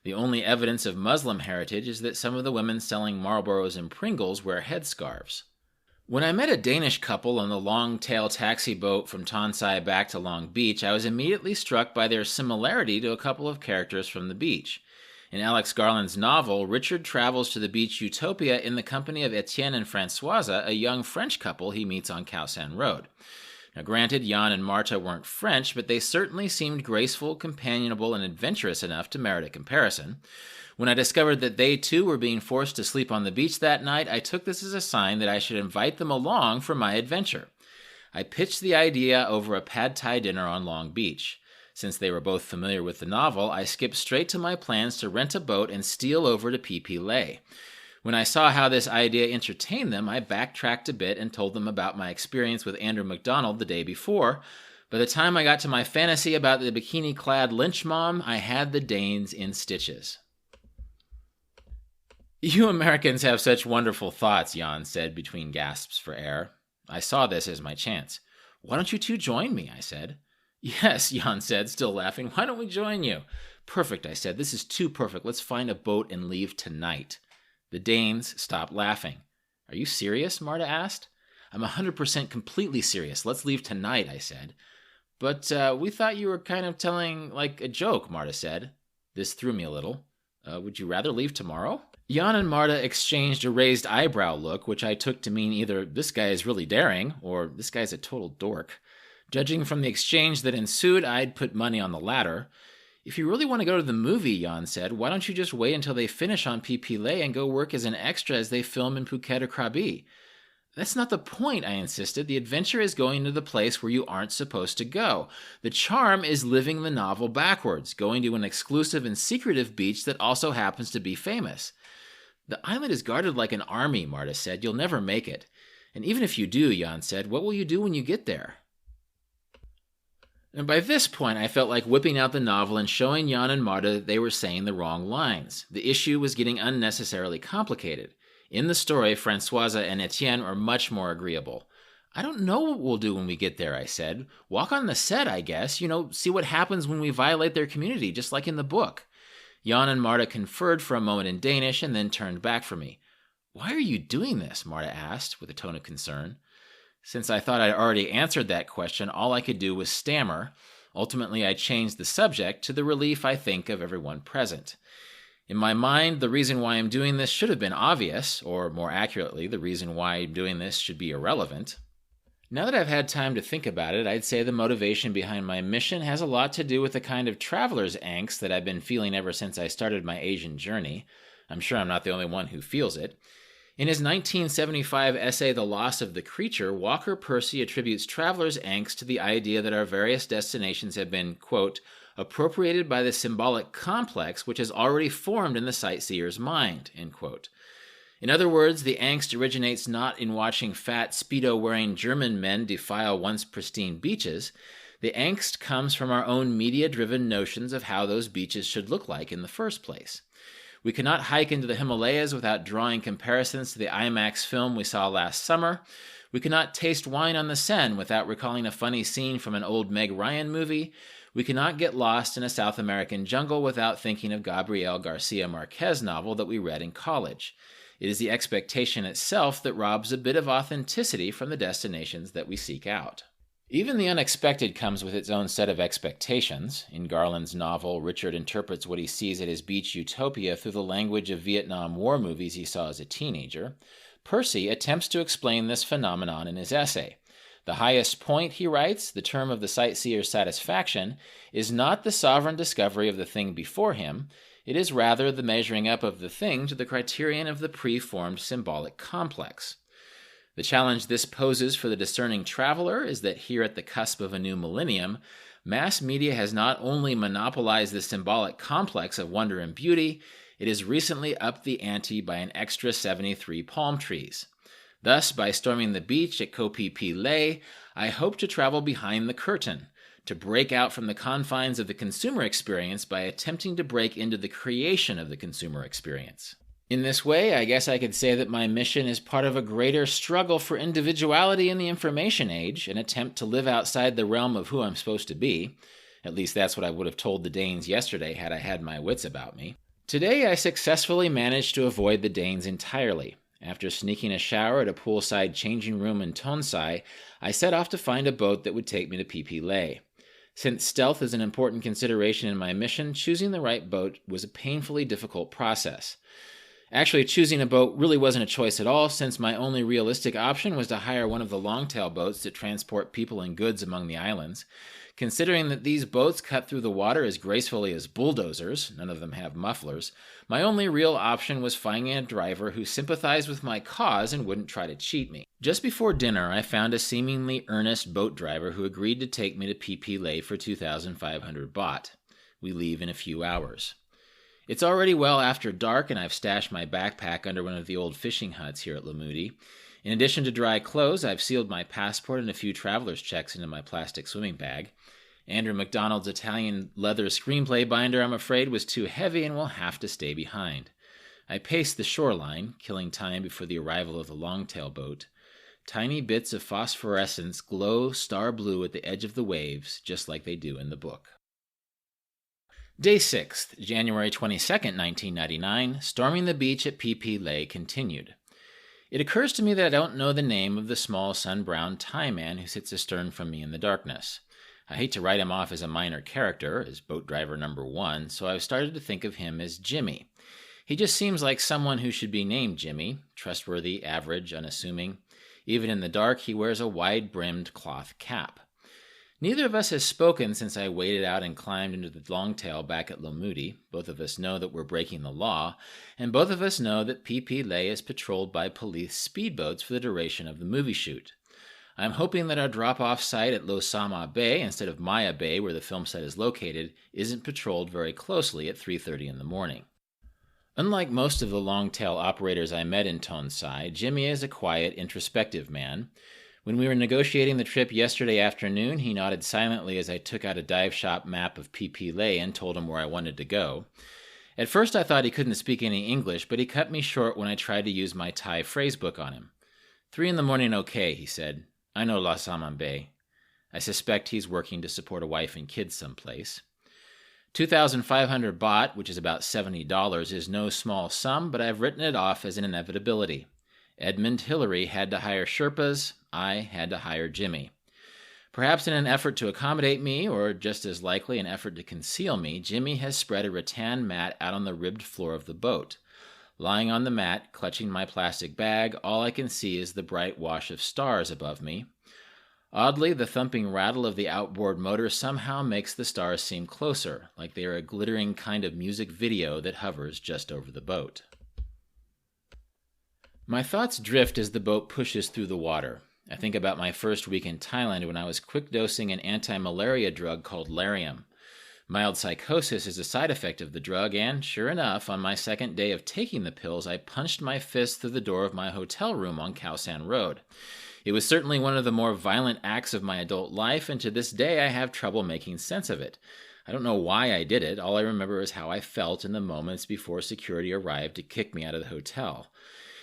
The only evidence of Muslim heritage is that some of the women selling Marlboros and Pringles wear headscarves. When I met a Danish couple on the long-tail taxi boat from Tonsai back to Long Beach, I was immediately struck by their similarity to a couple of characters from the beach. In Alex Garland's novel, Richard travels to the beach Utopia in the company of Etienne and Françoise, a young French couple he meets on Khao San Road. Now granted, Jan and Marta weren't French, but they certainly seemed graceful, companionable, and adventurous enough to merit a comparison. When I discovered that they too were being forced to sleep on the beach that night, I took this as a sign that I should invite them along for my adventure. I pitched the idea over a pad thai dinner on Long Beach. Since they were both familiar with the novel, I skipped straight to my plans to rent a boat and steal over to Phi Phi Lay. When I saw how this idea entertained them, I backtracked a bit and told them about my experience with Andrew McDonald the day before. By the time I got to my fantasy about the bikini-clad lynch mom, I had the Danes in stitches. "You Americans have such wonderful thoughts," Jan said between gasps for air. I saw this as my chance. "Why don't you two join me?" I said. Yes, Jan said, still laughing. Why don't we join you? Perfect, I said. This is too perfect. Let's find a boat and leave tonight. The Danes stopped laughing. Are you serious? Marta asked. I'm 100% completely serious. Let's leave tonight, I said. But we thought you were kind of telling like a joke, Marta said. This threw me a little. Would you rather leave tomorrow? Jan and Marta exchanged a raised eyebrow look, which I took to mean either this guy is really daring or this guy's a total dork. Judging from the exchange that ensued, I'd put money on the latter. If you really want to go to the movie, Jan said, why don't you just wait until they finish on Pipile and go work as an extra as they film in Phuket or Krabi? That's not the point, I insisted. The adventure is going to the place where you aren't supposed to go. The charm is living the novel backwards, going to an exclusive and secretive beach that also happens to be famous. The island is guarded like an army, Marta said. You'll never make it. And even if you do, Jan said, what will you do when you get there? And by this point, I felt like whipping out the novel and showing Jan and Marta that they were saying the wrong lines. The issue was getting unnecessarily complicated. In the story, Françoise and Etienne are much more agreeable. I don't know what we'll do when we get there, I said. Walk on the set, I guess. See what happens when we violate their community, just like in the book. Jan and Marta conferred for a moment in Danish and then turned back from me. Why are you doing this? Marta asked, with a tone of concern. Since I thought I'd already answered that question, all I could do was stammer. Ultimately, I changed the subject to the relief, I think, of everyone present. In my mind, the reason why I'm doing this should have been obvious, or more accurately, the reason why I'm doing this should be irrelevant. Now that I've had time to think about it, I'd say the motivation behind my mission has a lot to do with the kind of traveler's angst that I've been feeling ever since I started my Asian journey. I'm sure I'm not the only one who feels it. In his 1975 essay, The Loss of the Creature, Walker Percy attributes travelers' angst to the idea that our various destinations have been, quote, appropriated by the symbolic complex which has already formed in the sightseer's mind, end quote. In other words, the angst originates not in watching fat, Speedo-wearing German men defile once pristine beaches. The angst comes from our own media-driven notions of how those beaches should look like in the first place. We cannot hike into the Himalayas without drawing comparisons to the IMAX film we saw last summer. We cannot taste wine on the Seine without recalling a funny scene from an old Meg Ryan movie. We cannot get lost in a South American jungle without thinking of Gabriel Garcia Marquez novel that we read in college. It is the expectation itself that robs a bit of authenticity from the destinations that we seek out. Even the unexpected comes with its own set of expectations. In Garland's novel, Richard interprets what he sees at his beach utopia through the language of Vietnam War movies he saw as a teenager. Percy attempts to explain this phenomenon in his essay. The highest point, he writes, the term of the sightseer's satisfaction, is not the sovereign discovery of the thing before him. It is rather the measuring up of the thing to the criterion of the preformed symbolic complex. The challenge this poses for the discerning traveler is that here at the cusp of a new millennium, mass media has not only monopolized the symbolic complex of wonder and beauty, it has recently upped the ante by an extra 73 palm trees. Thus, by storming the beach at Koh Phi Phi Leh, I hope to travel behind the curtain, to break out from the confines of the consumer experience by attempting to break into the creation of the consumer experience. In this way, I guess I could say that my mission is part of a greater struggle for individuality in the information age, an attempt to live outside the realm of who I'm supposed to be. At least that's what I would have told the Danes yesterday had I had my wits about me. Today, I successfully managed to avoid the Danes entirely. After sneaking a shower at a poolside changing room in Tonsai, I set off to find a boat that would take me to Phi Phi Leh. Since stealth is an important consideration in my mission, choosing the right boat was a painfully difficult process. Actually, choosing a boat really wasn't a choice at all, since my only realistic option was to hire one of the longtail boats that transport people and goods among the islands. Considering that these boats cut through the water as gracefully as bulldozers, none of them have mufflers, my only real option was finding a driver who sympathized with my cause and wouldn't try to cheat me. Just before dinner, I found a seemingly earnest boat driver who agreed to take me to Phi Phi Leh for 2,500 baht. We leave in a few hours. It's already well after dark, and I've stashed my backpack under one of the old fishing huts here at Lamudi. In addition to dry clothes, I've sealed my passport and a few traveler's checks into my plastic swimming bag. Andrew MacDonald's Italian leather screenplay binder, I'm afraid, was too heavy and will have to stay behind. I paced the shoreline, killing time before the arrival of the longtail boat. Tiny bits of phosphorescence glow star blue at the edge of the waves, just like they do in the book. Day 6th, January 22nd, 1999, storming the beach at PP Lay continued. It occurs to me that I don't know the name of the small sun-browned Thai man who sits astern from me in the darkness. I hate to write him off as a minor character, as boat driver number 1, so I've started to think of him as Jimmy. He just seems like someone who should be named Jimmy, trustworthy, average, unassuming. Even in the dark, he wears a wide-brimmed cloth cap. Neither of us has spoken since I waded out and climbed into the longtail back at Lomudi. Both of us know that we're breaking the law, and both of us know that PP Lay is patrolled by police speedboats for the duration of the movie shoot. I'm hoping that our drop-off site at Losama Bay, instead of Maya Bay, where the film set is located, isn't patrolled very closely at 3:30 in the morning. Unlike most of the long-tail operators I met in Tonsai, Jimmy is a quiet, introspective man. When we were negotiating the trip yesterday afternoon, he nodded silently as I took out a dive shop map of PP Lay and told him where I wanted to go. At first I thought he couldn't speak any English, but he cut me short when I tried to use my Thai phrasebook on him. 3 in the morning okay, he said. I know Losama Bay. I suspect he's working to support a wife and kids someplace. 2,500 baht, which is about $70, is no small sum, but I've written it off as an inevitability. Edmund Hillary had to hire Sherpas, I had to hire Jimmy. Perhaps in an effort to accommodate me, or just as likely an effort to conceal me, Jimmy has spread a rattan mat out on the ribbed floor of the boat. Lying on the mat, clutching my plastic bag, all I can see is the bright wash of stars above me. Oddly, the thumping rattle of the outboard motor somehow makes the stars seem closer, like they are a glittering kind of music video that hovers just over the boat. My thoughts drift as the boat pushes through the water. I think about my first week in Thailand when I was quick-dosing an anti-malaria drug called Lariam. Mild psychosis is a side effect of the drug, and, sure enough, on my second day of taking the pills, I punched my fist through the door of my hotel room on Khao San Road. It was certainly one of the more violent acts of my adult life, and to this day I have trouble making sense of it. I don't know why I did it. All I remember is how I felt in the moments before security arrived to kick me out of the hotel.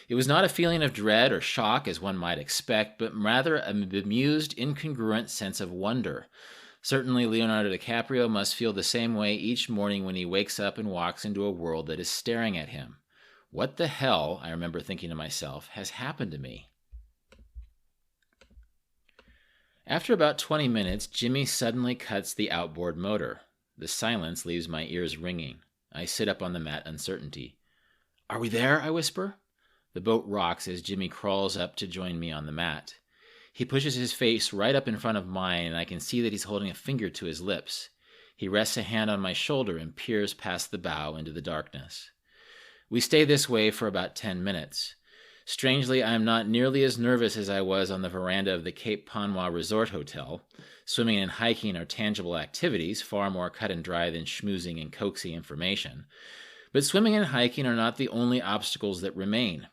It was not a feeling of dread or shock, as one might expect, but rather a bemused, incongruent sense of wonder. Certainly Leonardo DiCaprio must feel the same way each morning when he wakes up and walks into a world that is staring at him. What the hell, I remember thinking to myself, has happened to me? After about 20 minutes, Jimmy suddenly cuts the outboard motor. The silence leaves my ears ringing. I sit up on the mat, uncertainty. Are we there? I whisper. The boat rocks as Jimmy crawls up to join me on the mat. He pushes his face right up in front of mine, and I can see that he's holding a finger to his lips. He rests a hand on my shoulder and peers past the bow into the darkness. We stay this way for about 10 minutes. Strangely, I am not nearly as nervous as I was on the veranda of the Cape Panwa Resort Hotel. Swimming and hiking are tangible activities, far more cut and dry than schmoozing and coaxing information. But swimming and hiking are not the only obstacles that remain.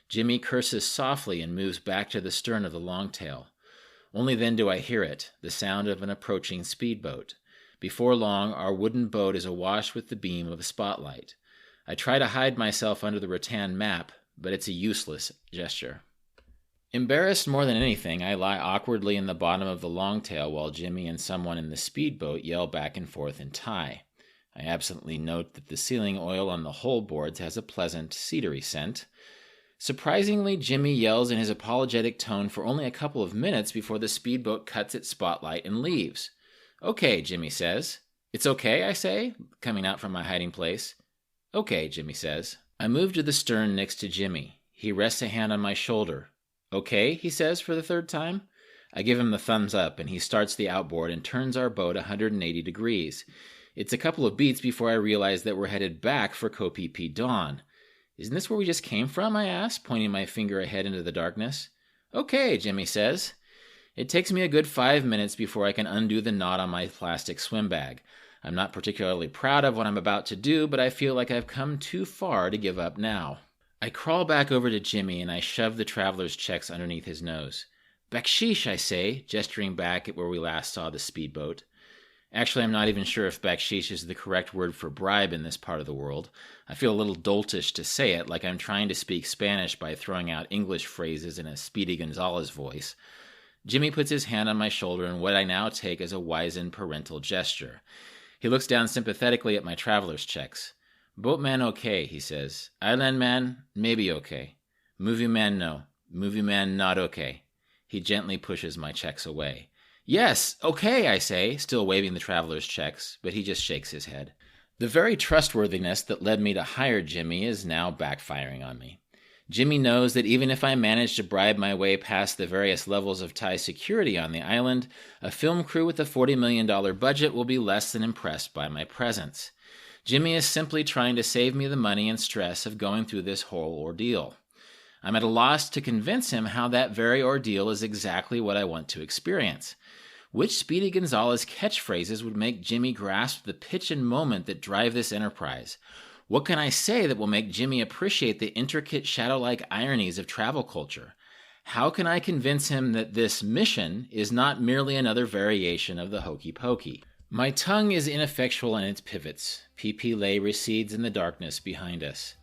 Jimmy curses softly and moves back to the stern of the longtail. Only then do I hear it, the sound of an approaching speedboat. Before long, our wooden boat is awash with the beam of a spotlight. I try to hide myself under the rattan map, but it's a useless gesture. Embarrassed more than anything, I lie awkwardly in the bottom of the longtail while Jimmy and someone in the speedboat yell back and forth in Thai. I absently note that the sealing oil on the hull boards has a pleasant, cedary scent. Surprisingly, Jimmy yells in his apologetic tone for only a couple of minutes before the speedboat cuts its spotlight and leaves. Okay, Jimmy says. It's okay, I say, coming out from my hiding place. Okay, Jimmy says. I move to the stern next to Jimmy. He rests a hand on my shoulder. Okay, he says for the third time. I give him the thumbs up, and he starts the outboard and turns our boat 180 degrees. It's a couple of beats before I realize that we're headed back for Koh Phi Phi Dawn. Isn't this where we just came from? I ask, pointing my finger ahead into the darkness. Okay, Jimmy says. It takes me a good 5 minutes before I can undo the knot on my plastic swim bag. I'm not particularly proud of what I'm about to do, but I feel like I've come too far to give up now. I crawl back over to Jimmy and I shove the traveler's checks underneath his nose. Baksheesh, I say, gesturing back at where we last saw the speedboat. Actually, I'm not even sure if baksheesh is the correct word for bribe in this part of the world. I feel a little doltish to say it, like I'm trying to speak Spanish by throwing out English phrases in a Speedy Gonzales voice. Jimmy puts his hand on my shoulder in what I now take as a wizened parental gesture. He looks down sympathetically at my traveler's checks. Boatman okay, he says. Island man, maybe okay. Movie man no. Movie man not okay. He gently pushes my checks away. Yes, okay, I say, still waving the traveler's checks, but he just shakes his head. The very trustworthiness that led me to hire Jimmy is now backfiring on me. Jimmy knows that even if I manage to bribe my way past the various levels of Thai security on the island, a film crew with a $40 million budget will be less than impressed by my presence. Jimmy is simply trying to save me the money and stress of going through this whole ordeal. I'm at a loss to convince him how that very ordeal is exactly what I want to experience. Which Speedy Gonzales catchphrases would make Jimmy grasp the pitch and moment that drive this enterprise? What can I say that will make Jimmy appreciate the intricate shadow-like ironies of travel culture? How can I convince him that this mission is not merely another variation of the hokey pokey? My tongue is ineffectual in its pivots. PP Lay recedes in the darkness behind us.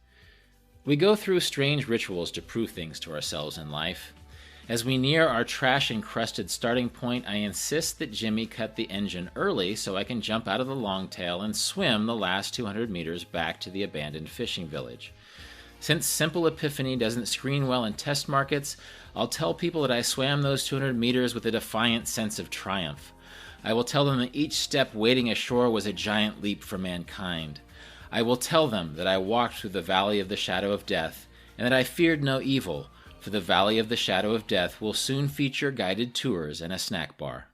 We go through strange rituals to prove things to ourselves in life. As we near our trash-encrusted starting point, I insist that Jimmy cut the engine early so I can jump out of the longtail and swim the last 200 meters back to the abandoned fishing village. Since simple epiphany doesn't screen well in test markets, I'll tell people that I swam those 200 meters with a defiant sense of triumph. I will tell them that each step wading ashore was a giant leap for mankind. I will tell them that I walked through the valley of the shadow of death, and that I feared no evil, for the Valley of the Shadow of Death will soon feature guided tours and a snack bar.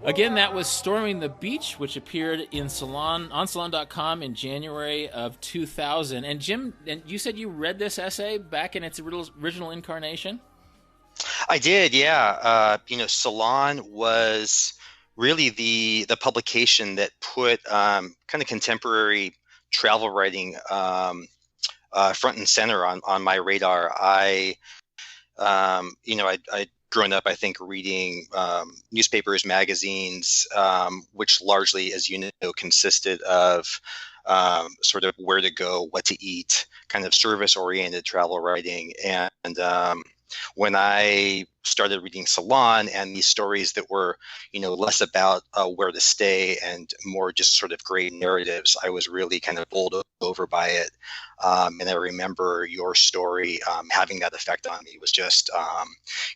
Again, that was Storming the Beach, which appeared in Salon on Salon.com in January of 2000. And Jim, you said you read this essay back in its original incarnation? I did, yeah. Salon was really the publication that put kind of contemporary travel writing front and center on my radar. I'd grown up, I think, reading newspapers, magazines, which largely, as you know, consisted of sort of where to go, what to eat, kind of service-oriented travel writing. And when I started reading Salon and these stories that were, less about where to stay and more just sort of great narratives, I was really kind of bowled over by it. And I remember your story having that effect on me. It was just,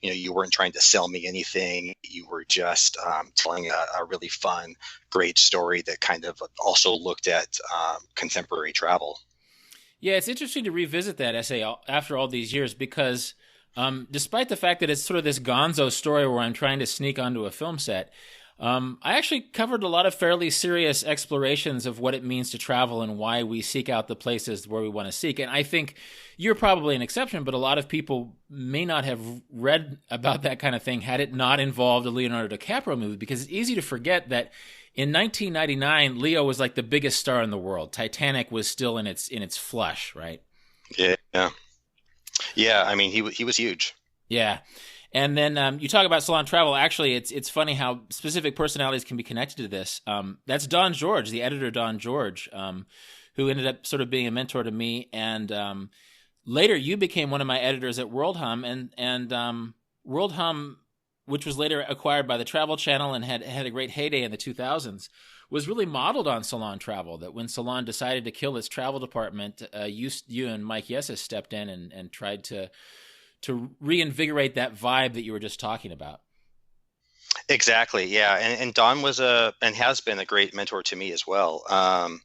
you weren't trying to sell me anything. You were just telling a really fun, great story that kind of also looked at contemporary travel. Yeah, it's interesting to revisit that essay after all these years because despite the fact that it's sort of this gonzo story where I'm trying to sneak onto a film set, I actually covered a lot of fairly serious explorations of what it means to travel and why we seek out the places where we want to seek. And I think you're probably an exception, but a lot of people may not have read about that kind of thing had it not involved a Leonardo DiCaprio movie, because it's easy to forget that in 1999, Leo was like the biggest star in the world. Titanic was still in its flush, right? Yeah, I mean, he was huge. Yeah. And then you talk about Salon Travel. Actually, it's funny how specific personalities can be connected to this. That's Don George, the editor Don George, who ended up sort of being a mentor to me. And later, you became one of my editors at World Hum. And World Hum, which was later acquired by the Travel Channel and had a great heyday in the 2000s, was really modeled on Salon Travel. That when Salon decided to kill its travel department, you and Mike Yessis stepped in and tried to reinvigorate that vibe that you were just talking about. Exactly, yeah, and Don was and has been a great mentor to me as well. I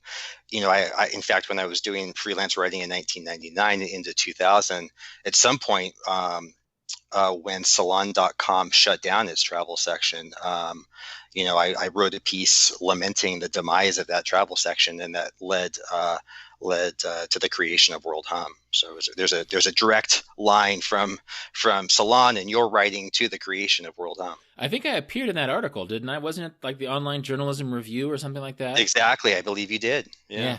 in fact, when I was doing freelance writing in 1999 into 2000, at some point when Salon.com shut down its travel section, I wrote a piece lamenting the demise of that travel section, and that led to the creation of World Hum. So there's a direct line from Salon and your writing to the creation of World Hum. I think I appeared in that article, didn't I? Wasn't it like the Online Journalism Review or something like that? Exactly, I believe you did. Yeah.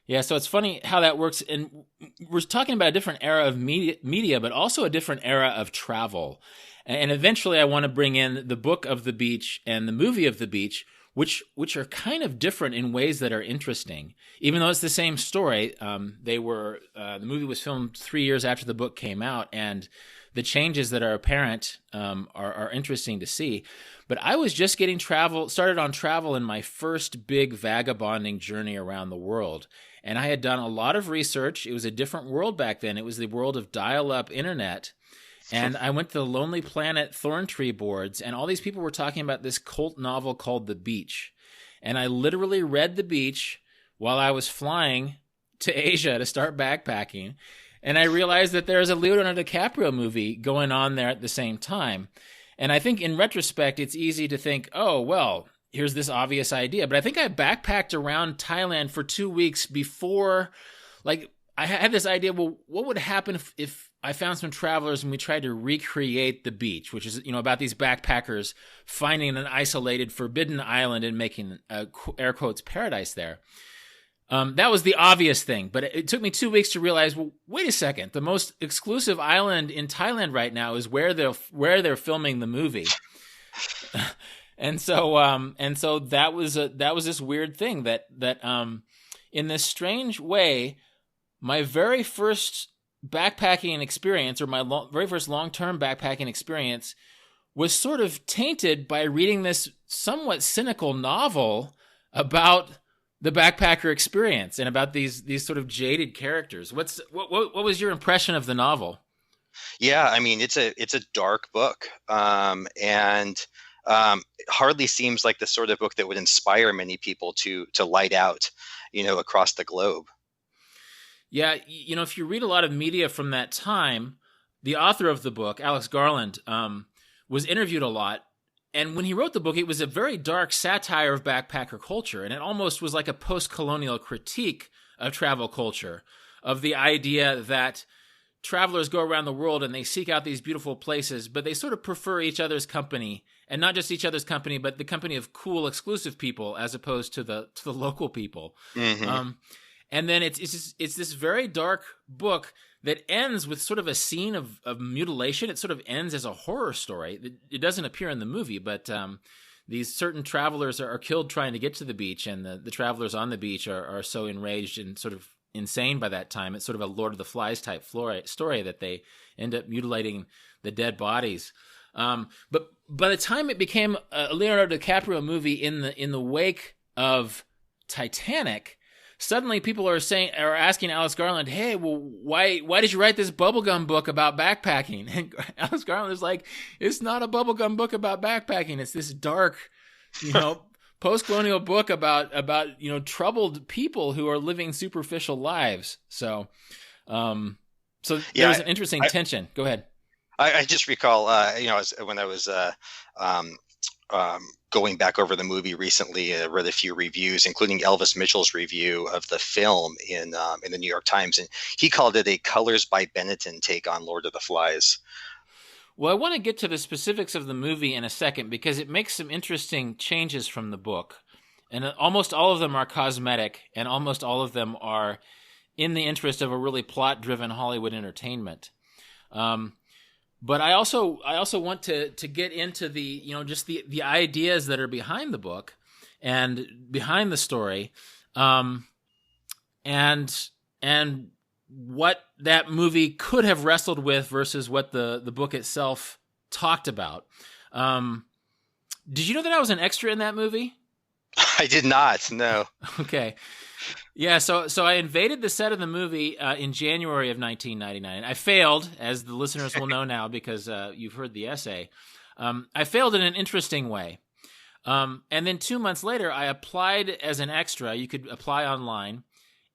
Yeah, so it's funny how that works. And we're talking about a different era of media, but also a different era of travel. And eventually I want to bring in the book of the beach and the movie of the beach, which are kind of different in ways that are interesting. Even though it's the same story, the movie was filmed 3 years after the book came out, and the changes that are apparent are interesting to see. But I was just getting started on travel in my first big vagabonding journey around the world. And I had done a lot of research. It was a different world back then. It was the world of dial-up internet. And I went to the Lonely Planet Thorntree boards, and all these people were talking about this cult novel called The Beach. And I literally read The Beach while I was flying to Asia to start backpacking. And I realized that there's a Leonardo DiCaprio movie going on there at the same time. And I think in retrospect, it's easy to think, oh, well, here's this obvious idea. But I think I backpacked around Thailand for 2 weeks before, like, I had this idea, well, what would happen if I found some travelers and we tried to recreate the beach, which is, about these backpackers finding an isolated, forbidden island and making air quotes paradise there. That was the obvious thing, but it took me 2 weeks to realize, well, wait a second, the most exclusive island in Thailand right now is where they're filming the movie. And so that was this weird thing that in this strange way, my very first backpacking experience, or my very first long-term backpacking experience, was sort of tainted by reading this somewhat cynical novel about the backpacker experience and about these sort of jaded characters. What was your impression of the novel? Yeah, I mean, it's a dark book, and hardly seems like the sort of book that would inspire many people to light out, across the globe. Yeah, if you read a lot of media from that time, the author of the book, Alex Garland, was interviewed a lot. And when he wrote the book, it was a very dark satire of backpacker culture. And it almost was like a post-colonial critique of travel culture, of the idea that travelers go around the world and they seek out these beautiful places, but they sort of prefer each other's company. And not just each other's company, but the company of cool, exclusive people as opposed to the local people. Mm-hmm. And then it's this very dark book that ends with sort of a scene of mutilation. It sort of ends as a horror story. It doesn't appear in the movie, but these certain travelers are killed trying to get to the beach, and the travelers on the beach are so enraged and sort of insane by that time. It's sort of a Lord of the Flies type story that they end up mutilating the dead bodies. But by the time it became a Leonardo DiCaprio movie in the wake of Titanic, suddenly people are asking Alex Garland, hey, well, why did you write this bubblegum book about backpacking? And Alex Garland is like, it's not a bubblegum book about backpacking. It's this dark, post-colonial book about troubled people who are living superficial lives. So there's an interesting tension. Go ahead. I just recall, when I was going back over the movie recently, I read a few reviews, including Elvis Mitchell's review of the film in the New York Times, and he called it a Colors by Benetton take on Lord of the Flies. Well, I want to get to the specifics of the movie in a second because it makes some interesting changes from the book, and almost all of them are cosmetic, and almost all of them are in the interest of a really plot-driven Hollywood entertainment. But I also want to get into the just the ideas that are behind the book and behind the story, and what that movie could have wrestled with versus what the book itself talked about. Did you know that I was an extra in that movie? I did not. No. Okay. Yeah, so I invaded the set of the movie in January of 1999. I failed, as the listeners will know now because you've heard the essay. I failed in an interesting way. And then 2 months later, I applied as an extra. You could apply online,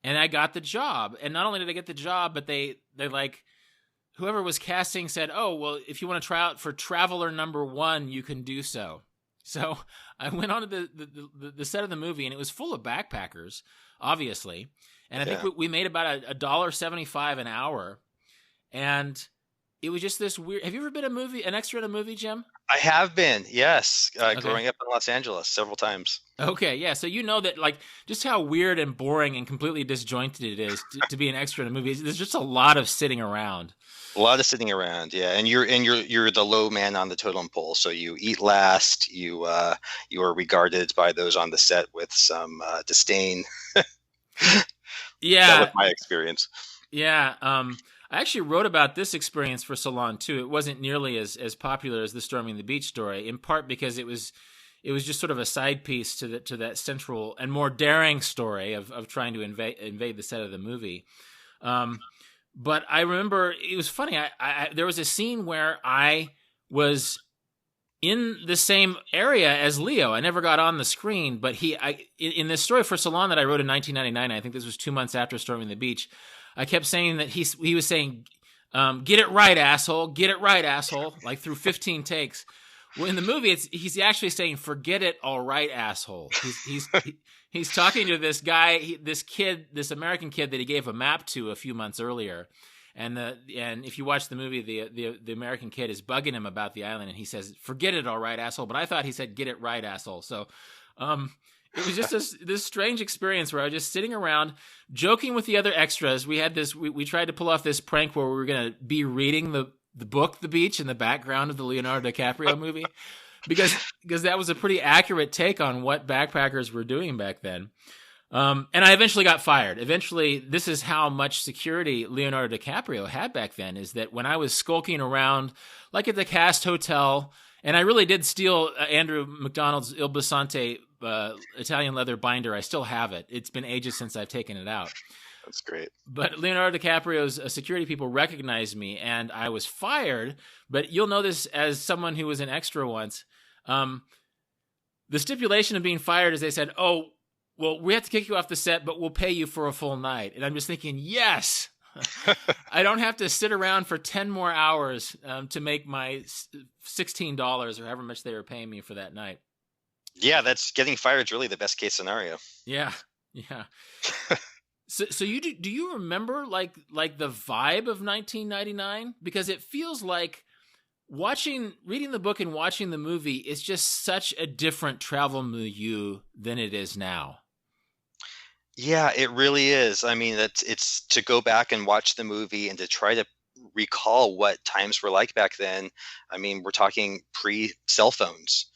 and I got the job. And not only did I get the job, but they like, whoever was casting said, oh, well, if you want to try out for Traveler number 1, you can do so. So I went on to the set of the movie, and it was full of backpackers, obviously. And I think we made about $1.75 an hour. And it was just this weird. Have you ever been an extra in a movie, Jim? I have been, yes, Okay. growing up in Los Angeles several times. Okay, yeah. So you know that, like, just how weird and boring and completely disjointed it is to be an extra in a movie. There's just a lot of sitting around. A lot of sitting around, yeah, and you're the low man on the totem pole, so you eat last. You are regarded by those on the set with some disdain. Yeah, that was my experience. yeah. I actually wrote about this experience for Salon too. It wasn't nearly as popular as the Storming the Beach story, in part because it was just sort of a side piece to that central and more daring story of trying to invade the set of the movie. But I remember it was funny. I there was a scene where I was in the same area as Leo. I never got on the screen, but in this story for Salon that I wrote in 1999, I think this was 2 months after Storming the Beach, I kept saying that he was saying, "Get it right, asshole! Get it right, asshole!" like through 15 takes. Well, in the movie, he's actually saying, "Forget it, all right, asshole." He's talking to this guy, this American kid that he gave a map to a few months earlier, and if you watch the movie, the American kid is bugging him about the island, and he says, "Forget it, all right, asshole." But I thought he said, "Get it right, asshole." So, it was just this strange experience where I was just sitting around joking with the other extras. We had this, we tried to pull off this prank where we were going to be reading the book, The Beach, in the background of the Leonardo DiCaprio movie, because that was a pretty accurate take on what backpackers were doing back then. And I eventually got fired. Eventually, this is how much security Leonardo DiCaprio had back then, is that when I was skulking around, like at the cast hotel, and I really did steal Andrew McDonald's Il Basante Italian leather binder. I still have it. It's been ages since I've taken it out. That's great. But Leonardo DiCaprio's security people recognized me, and I was fired. But you'll know this as someone who was an extra once. The stipulation of being fired is they said, "Oh, well, we have to kick you off the set, but we'll pay you for a full night." And I'm just thinking, yes, I don't have to sit around for 10 more hours to make my $16 or however much they were paying me for that night. Yeah, that's getting fired is really the best case scenario. Yeah. So do you remember like the vibe of 1999? Because it feels like reading the book and watching the movie is just such a different travel milieu than it is now. Yeah, it really is. I mean, it's to go back and watch the movie and to try to recall what times were like back then. I mean, we're talking pre-cell phones.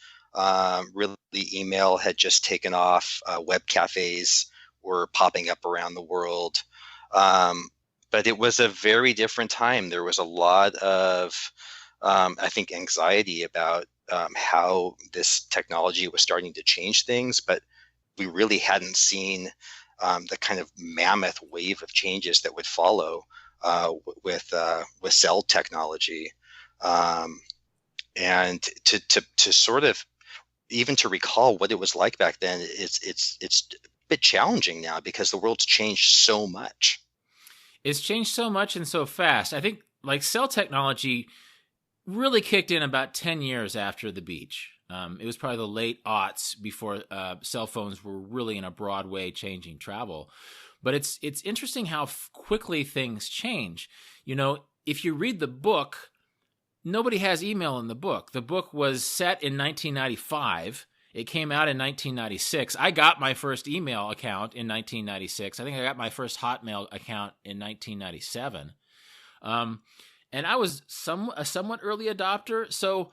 Really, email had just taken off. Web cafes were popping up around the world. But it was a very different time. There was a lot of, I think, anxiety about how this technology was starting to change things, but we really hadn't seen the kind of mammoth wave of changes that would follow with cell technology. And to sort of even to recall what it was like back then, it's a bit challenging now because the world's changed so much. It's changed so much and so fast. I think like cell technology really kicked in about 10 years after The Beach. It was probably the late aughts before cell phones were really in a broad way changing travel. But it's interesting how quickly things change. You know, if you read the book, nobody has email in the book. The book was set in 1995. It came out in 1996. I got my first email account in 1996. I think I got my first Hotmail account in 1997. And I was a somewhat early adopter. So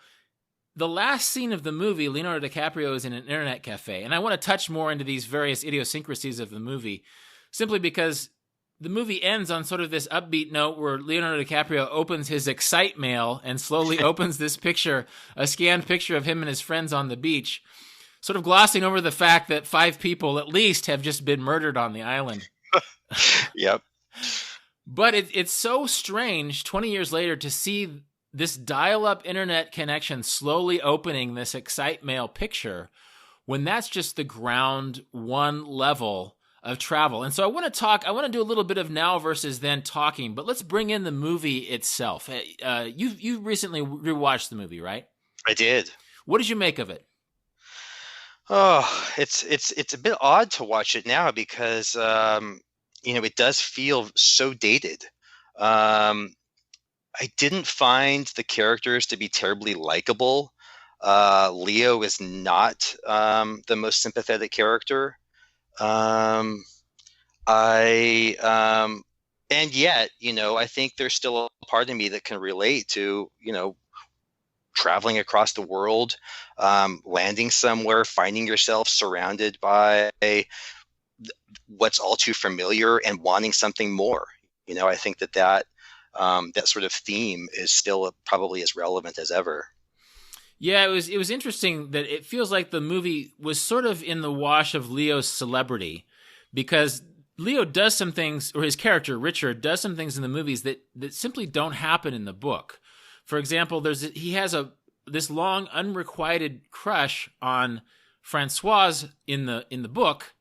the last scene of the movie, Leonardo DiCaprio is in an internet cafe. And I want to touch more into these various idiosyncrasies of the movie, simply because the movie ends on sort of this upbeat note where Leonardo DiCaprio opens his Excite mail and slowly opens this picture, a scanned picture of him and his friends on the beach, sort of glossing over the fact that 5 people at least have just been murdered on the island. Yep. But it's so strange 20 years later to see this dial-up internet connection slowly opening this Excite mail picture when that's just the ground one level of travel. And so I want to do a little bit of now versus then talking, but let's bring in the movie itself. You recently rewatched the movie, right? I did. What did you make of it? Oh, it's a bit odd to watch it now because it does feel so dated. I didn't find the characters to be terribly likable. Leo is not the most sympathetic character. Um, I and yet, I think there's still a part of me that can relate to, traveling across the world, landing somewhere, finding yourself surrounded by what's all too familiar and wanting something more. I think that sort of theme is still probably as relevant as ever. Yeah, it was interesting that it feels like the movie was sort of in the wash of Leo's celebrity, because Leo does some things, or his character Richard does some things in the movies that simply don't happen in the book. For example, he has this long unrequited crush on Francoise in the book,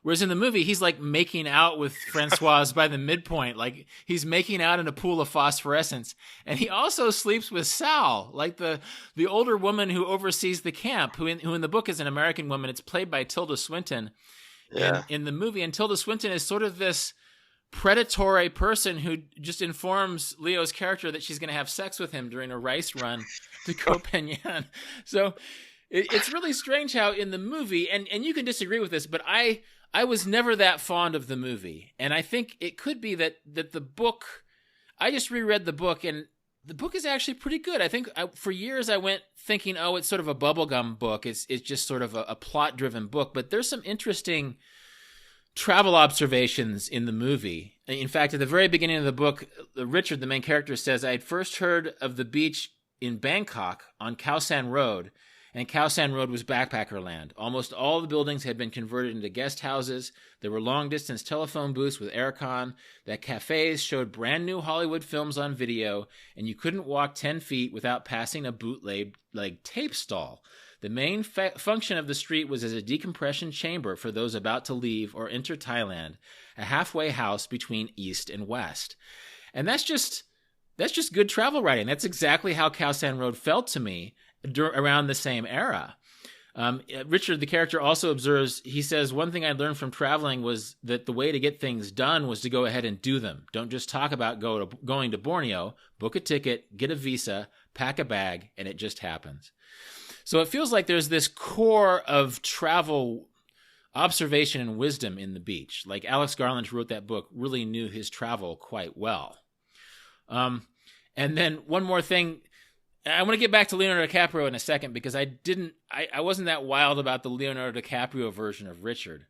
whereas in the movie he's like making out with Francoise by the midpoint, like he's making out in a pool of phosphorescence. And he also sleeps with Sal, like the older woman who oversees the camp, who in the book is an American woman. It's played by Tilda Swinton. Yeah. In the movie, and Tilda Swinton is sort of this predatory person who just informs Leo's character that she's going to have sex with him during a rice run to Copenhagen. So it's really strange how in the movie, and you can disagree with this, but I was never that fond of the movie. And I think it could be that the book, I just reread the book, and the book is actually pretty good. I think for years I went thinking, oh, it's sort of a bubblegum book. It's just sort of a plot-driven book. But there's some interesting travel observations in the movie. In fact, at the very beginning of the book, Richard, the main character, says, I had first heard of the beach in Bangkok on Khao San Road, and Khao San Road was backpacker land. Almost all the buildings had been converted into guest houses. There were long-distance telephone booths with aircon. That cafes showed brand-new Hollywood films on video, and you couldn't walk 10 feet without passing a bootleg tape stall. The main function of the street was as a decompression chamber for those about to leave or enter Thailand, a halfway house between East and West. And that's just good travel writing. That's exactly how Khao San Road felt to me around the same era. Richard, the character, also observes, he says, one thing I learned from traveling was that the way to get things done was to go ahead and do them. Don't just talk about going to Borneo, book a ticket, get a visa, pack a bag, and it just happens. So it feels like there's this core of travel observation and wisdom in The Beach. Like Alex Garland, who wrote that book, really knew his travel quite well. And then one more thing, I want to get back to Leonardo DiCaprio in a second, because I wasn't that wild about the Leonardo DiCaprio version of Richard.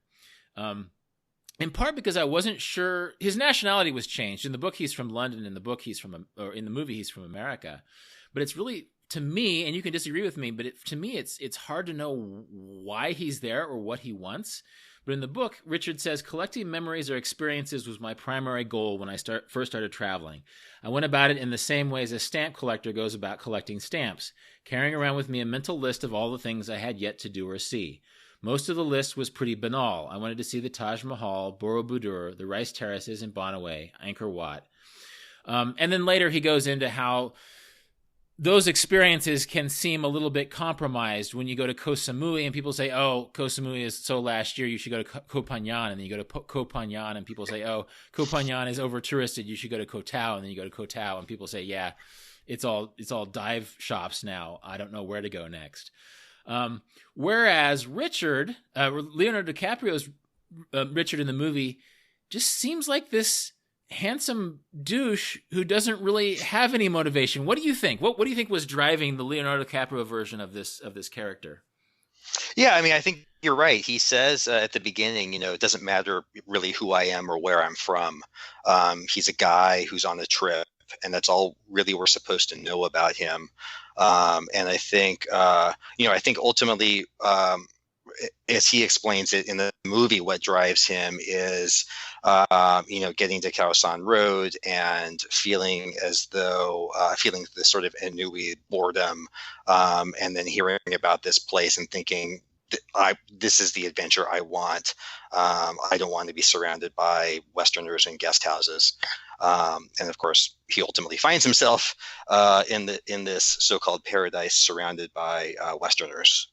In part because I wasn't sure his nationality was changed. In the book, he's from London. In the movie, he's from America. But it's really, to me, and you can disagree with me, but to me, it's hard to know why he's there or what he wants. But in the book, Richard says, collecting memories or experiences was my primary goal when I first started traveling. I went about it in the same way as a stamp collector goes about collecting stamps, carrying around with me a mental list of all the things I had yet to do or see. Most of the list was pretty banal. I wanted to see the Taj Mahal, Borobudur, the rice terraces in Banaway, Angkor Wat. And then later he goes into how those experiences can seem a little bit compromised when you go to Koh Samui and people say, oh, Koh Samui is so last year, you should go to Koh Phangan. And then you go to Koh Phangan and people say, oh, Koh Phangan is over touristed, you should go to Koh Tao. And then you go to Koh Tao and people say, yeah, it's all dive shops now. I don't know where to go next. Whereas Richard, Leonardo DiCaprio's Richard in the movie, just seems like this handsome douche who doesn't really have any motivation. What do you think? What do you think was driving the Leonardo DiCaprio version of this character? Yeah, I mean, I think you're right. He says at the beginning, it doesn't matter really who I am or where I'm from. He's a guy who's on a trip, and that's all really we're supposed to know about him. And I think, I think ultimately, as he explains it in the movie, what drives him is, getting to Khao San Road and feeling as though, feeling this sort of ennui boredom, and then hearing about this place and thinking, this is the adventure I want. I don't want to be surrounded by Westerners and guest houses. And of course, he ultimately finds himself in this so-called paradise surrounded by Westerners.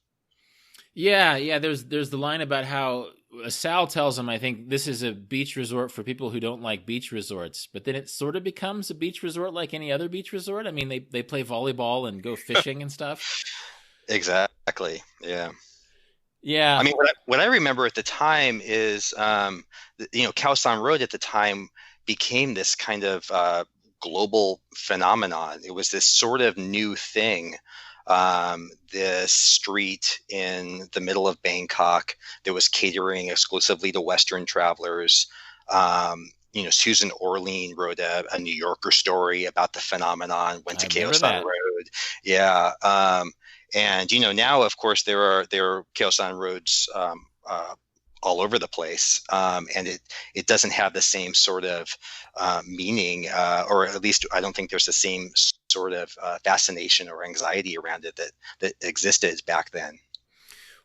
Yeah. There's the line about how Sal tells him, I think, this is a beach resort for people who don't like beach resorts. But then it sort of becomes a beach resort like any other beach resort. I mean, they play volleyball and go fishing and stuff. Exactly. Yeah. Yeah. I mean, what I remember at the time is, Khao San Road at the time became this kind of global phenomenon. It was this sort of new thing. This street in the middle of Bangkok that was catering exclusively to Western travelers. Susan Orlean wrote a New Yorker story about the phenomenon, went to Khao San Road. Yeah. And now, of course, there are Khao San roads all over the place, and it doesn't have the same sort of meaning, or at least I don't think there's the same sort of fascination or anxiety around it that existed back then.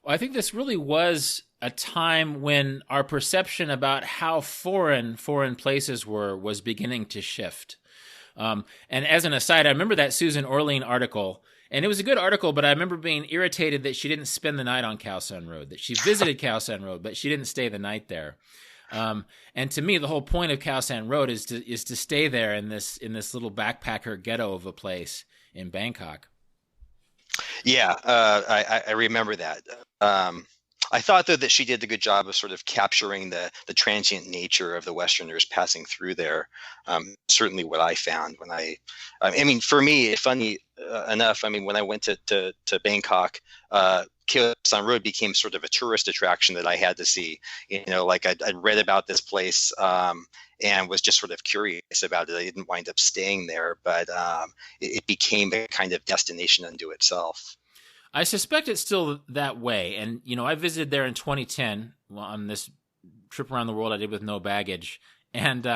Well, I think this really was a time when our perception about how foreign places was beginning to shift. And as an aside, I remember that Susan Orlean article. And it was a good article, but I remember being irritated that she didn't spend the night on Khao San Road, that she visited Khao San Road, but she didn't stay the night there. And to me, the whole point of Khao San Road is to stay there in this little backpacker ghetto of a place in Bangkok. Yeah, I remember that. I thought, though, that she did a good job of sort of capturing the transient nature of the Westerners passing through there. Certainly what I found when I mean, for me, funny enough, I mean, when I went to Bangkok, Khao San Road became sort of a tourist attraction that I had to see. Like I'd read about this place and was just sort of curious about it. I didn't wind up staying there, but it became a kind of destination unto itself. I suspect it's still that way. And, I visited there in 2010 on this trip around the world I did with no baggage. And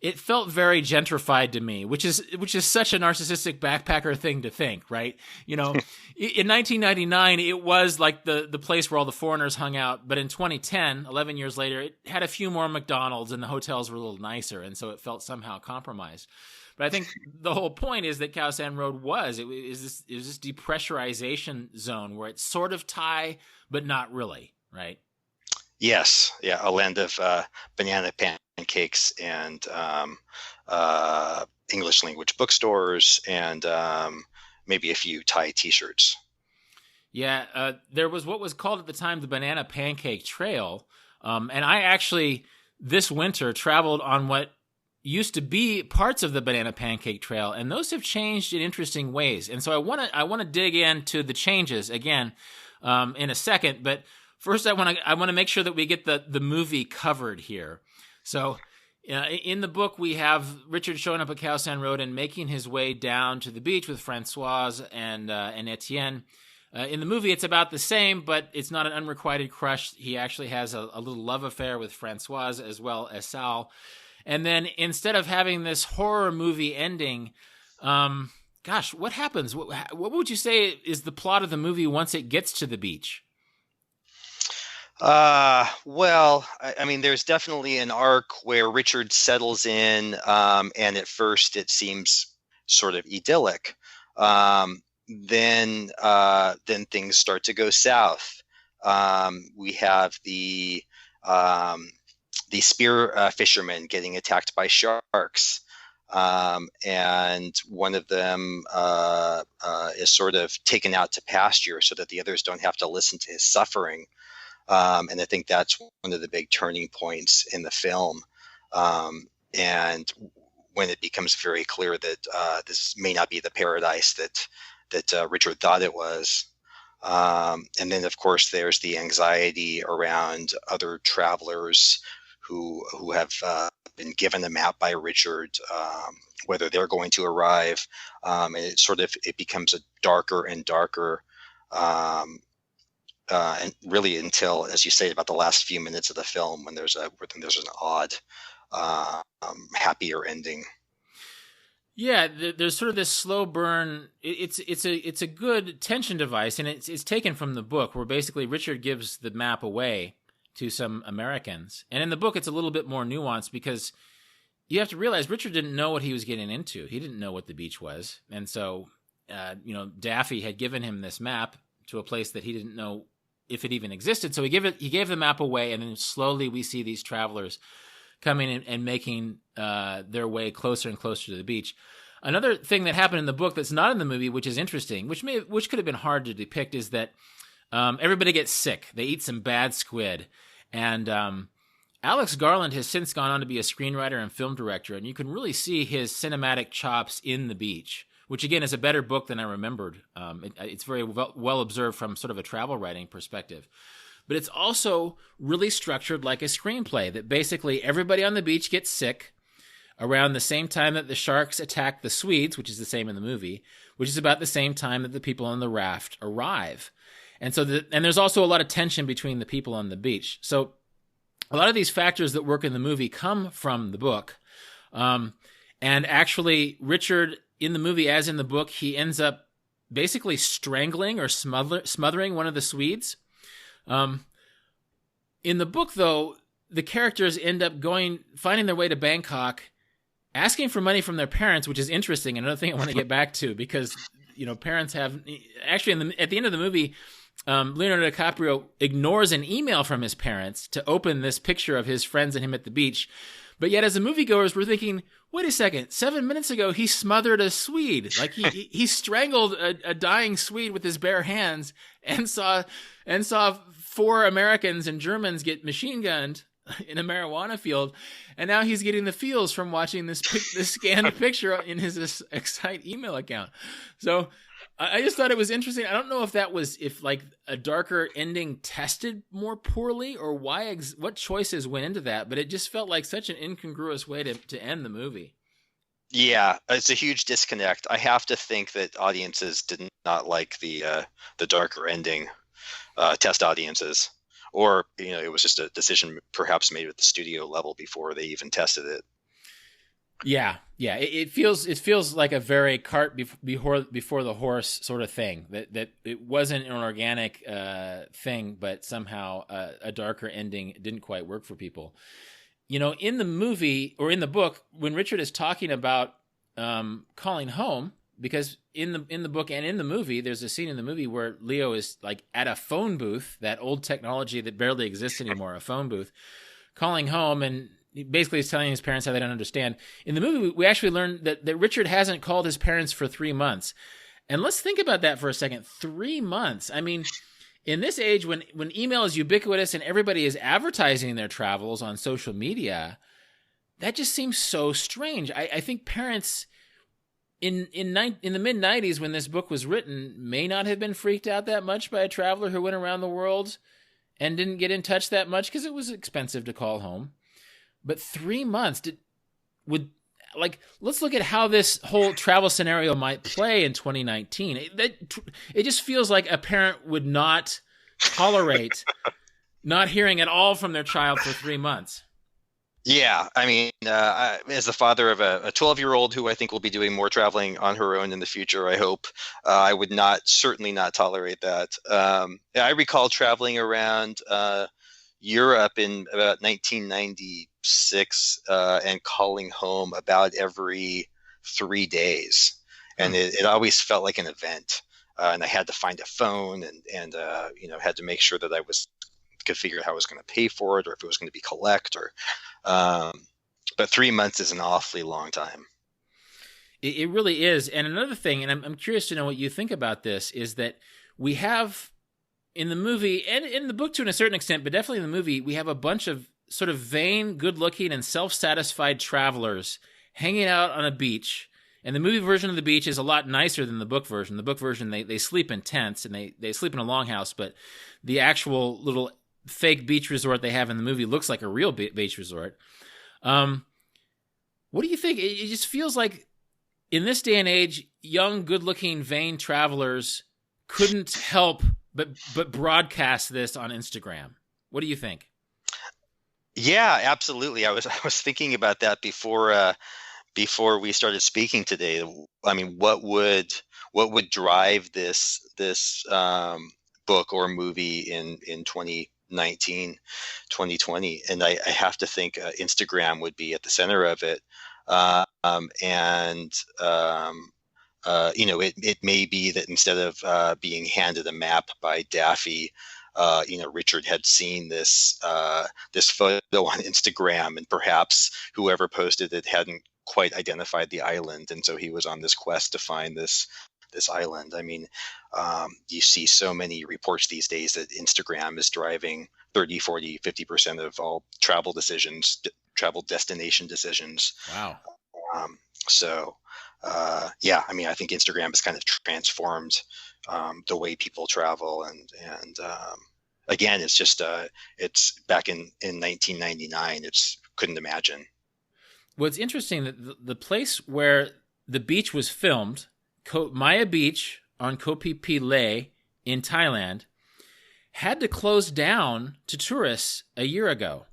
it felt very gentrified to me, which is such a narcissistic backpacker thing to think, right? In 1999, it was like the place where all the foreigners hung out. But in 2010, 11 years later, it had a few more McDonald's and the hotels were a little nicer. And so it felt somehow compromised. But I think the whole point is that Khao San Road was this depressurization zone where it's sort of Thai, but not really, right? Yes, yeah, a land of banana pancakes and English language bookstores and maybe a few Thai T-shirts. Yeah, there was what was called at the time the Banana Pancake Trail, and I actually this winter traveled on what used to be parts of the Banana Pancake Trail, and those have changed in interesting ways. And so I want to dig into the changes again in a second, but first I want to make sure that we get the movie covered here. So in the book we have Richard showing up at Khao San Road and making his way down to the beach with Francoise and Etienne. In the movie, it's about the same, but it's not an unrequited crush. He actually has a little love affair with Francoise as well as Sal. And then instead of having this horror movie ending, what happens? What would you say is the plot of the movie once it gets to the beach? Well, I mean, there's definitely an arc where Richard settles in, and at first it seems sort of idyllic. Then things start to go south. We have the spear fishermen getting attacked by sharks. And one of them is sort of taken out to pasture so that the others don't have to listen to his suffering. And I think that's one of the big turning points in the film. And when it becomes very clear that this may not be the paradise that Richard thought it was. And then, of course, there's the anxiety around other travelers who have been given a map by Richard, whether they're going to arrive. And it becomes a darker and darker, and really until, as you say, about the last few minutes of the film, when there's an odd, happier ending. Yeah, there's sort of this slow burn. It's a good tension device, and it's taken from the book, where basically Richard gives the map away to some Americans. And in the book, it's a little bit more nuanced because you have to realize Richard didn't know what he was getting into. He didn't know what the beach was. And so, Daffy had given him this map to a place that he didn't know if it even existed. So he gave the map away, and then slowly we see these travelers coming in and making their way closer and closer to the beach. Another thing that happened in the book that's not in the movie, which is interesting, which could have been hard to depict, is that everybody gets sick. They eat some bad squid, and Alex Garland has since gone on to be a screenwriter and film director, and you can really see his cinematic chops in The Beach, which again is a better book than I remembered. It's very well observed from sort of a travel writing perspective. But it's also really structured like a screenplay, that basically everybody on the beach gets sick around the same time that the sharks attack the Swedes, which is the same in the movie, which is about the same time that the people on the raft arrive. And so there's also a lot of tension between the people on the beach. So a lot of these factors that work in the movie come from the book. And actually, Richard, in the movie as in the book, he ends up basically strangling or smothering one of the Swedes. In the book, though, the characters end up finding their way to Bangkok, asking for money from their parents, which is interesting. Another thing I want to get back to, because, parents have actually at the end of the movie, Leonardo DiCaprio ignores an email from his parents to open this picture of his friends and him at the beach. But yet, as the moviegoers, we're thinking, wait a second, 7 minutes ago, he smothered a Swede. Like he strangled a dying Swede with his bare hands and saw 4 Americans and Germans get machine gunned in a marijuana field. And now he's getting the feels from watching this scanned picture in his Excite email account. So I just thought it was interesting. I don't know if like a darker ending tested more poorly, or what choices went into that, but it just felt like such an incongruous way to end the movie. Yeah, it's a huge disconnect. I have to think that audiences did not like the darker ending, test audiences, or it was just a decision perhaps made at the studio level before they even tested it. Yeah. It feels like a very cart before the horse sort of thing. That it wasn't an organic thing, but somehow a darker ending didn't quite work for people. In the movie or in the book, when Richard is talking about calling home, because in the book and in the movie, there's a scene in the movie where Leo is like at a phone booth, that old technology that barely exists anymore, a phone booth, calling home, and basically he's telling his parents how they don't understand. In the movie, we actually learned that Richard hasn't called his parents for 3 months. And let's think about that for a second. 3 months. I mean, in this age when email is ubiquitous and everybody is advertising their travels on social media, that just seems so strange. I think parents in the mid-90s, when this book was written, may not have been freaked out that much by a traveler who went around the world and didn't get in touch that much because it was expensive to call home. But 3 months let's look at how this whole travel scenario might play in 2019. It just feels like a parent would not tolerate not hearing at all from their child for 3 months. Yeah, I mean, as the father of a 12-year-old who I think will be doing more traveling on her own in the future, I hope, I would certainly not tolerate that. I recall traveling around Europe in about 1996 and calling home about every 3 days. And it always felt like an event. And I had to find a phone and had to make sure that I could figure out how I was going to pay for it, or if it was going to be collect, but 3 months is an awfully long time. It really is. And another thing, and I'm curious to know what you think about this, is that we have in the movie and in the book to a certain extent, but definitely in the movie, we have a bunch of sort of vain, good-looking, and self-satisfied travelers hanging out on a beach. And the movie version of the beach is a lot nicer than the book version. The book version, they sleep in tents and they sleep in a longhouse, but the actual little fake beach resort they have in the movie looks like a real beach resort. What do you think? It just feels like in this day and age, young, good-looking, vain travelers couldn't help but broadcast this on Instagram. What do you think? Yeah, absolutely. I was thinking about that before we started speaking today. I mean, what would drive this book or movie in 2019, 2020? And I have to think Instagram would be at the center of it. It may be that instead of being handed a map by Daffy, Richard had seen this photo on Instagram, and perhaps whoever posted it hadn't quite identified the island, and so he was on this quest to find this island. I mean, you see so many reports these days that Instagram is driving 30, 40, 50% of all travel destination decisions. Wow. I mean, I think Instagram has kind of transformed the way people travel, and again, it's just it's back in 1999. It's couldn't imagine. Well, it's interesting that the place where the beach was filmed, Maya Beach on Koh Phi Phi Leh in Thailand, had to close down to tourists a year ago.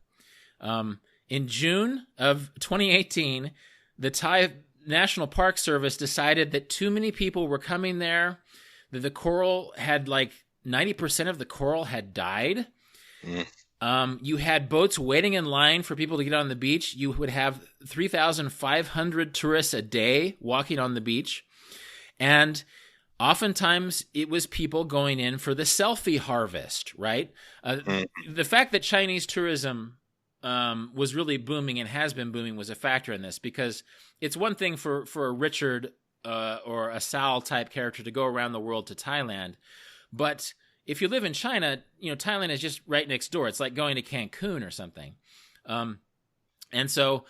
In June of 2018, the Thai National Park Service decided that too many people were coming there, that the coral had 90% of the coral had died. You had boats waiting in line for people to get on the beach. You would have 3,500 tourists a day walking on the beach. And oftentimes it was people going in for the selfie harvest, right? The fact that Chinese tourism was really booming and has been booming was a factor in this, because it's one thing for a Richard or a Sal type character to go around the world to Thailand. But if you live in China, Thailand is just right next door. It's like going to Cancun or something. And so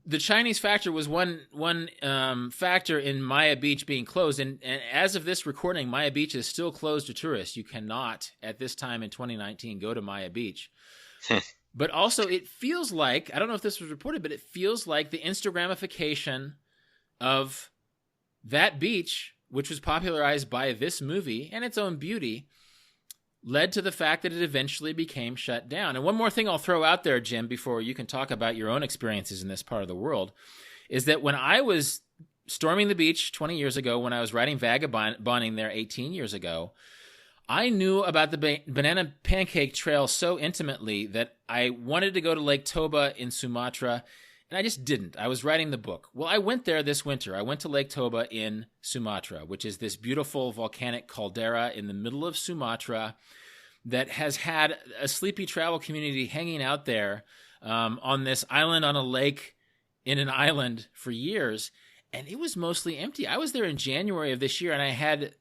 the Chinese factor was one factor in Maya Beach being closed. And as of this recording, Maya Beach is still closed to tourists. You cannot, at this time in 2019, go to Maya Beach. But also, it feels like, I don't know if this was reported, but it feels like the Instagramification of that beach, which was popularized by this movie and its own beauty, led to the fact that it eventually became shut down. And one more thing I'll throw out there, Jim, before you can talk about your own experiences in this part of the world, is that when I was storming the beach 20 years ago, when I was riding vagabonding there 18 years ago, I knew about the Banana Pancake Trail so intimately that I wanted to go to Lake Toba in Sumatra, and I just didn't. I was writing the book. Well, I went there this winter. I went to Lake Toba in Sumatra, which is this beautiful volcanic caldera in the middle of Sumatra that has had a sleepy travel community hanging out there on this island on a lake in an island for years, and it was mostly empty. I was there in January of this year, and I had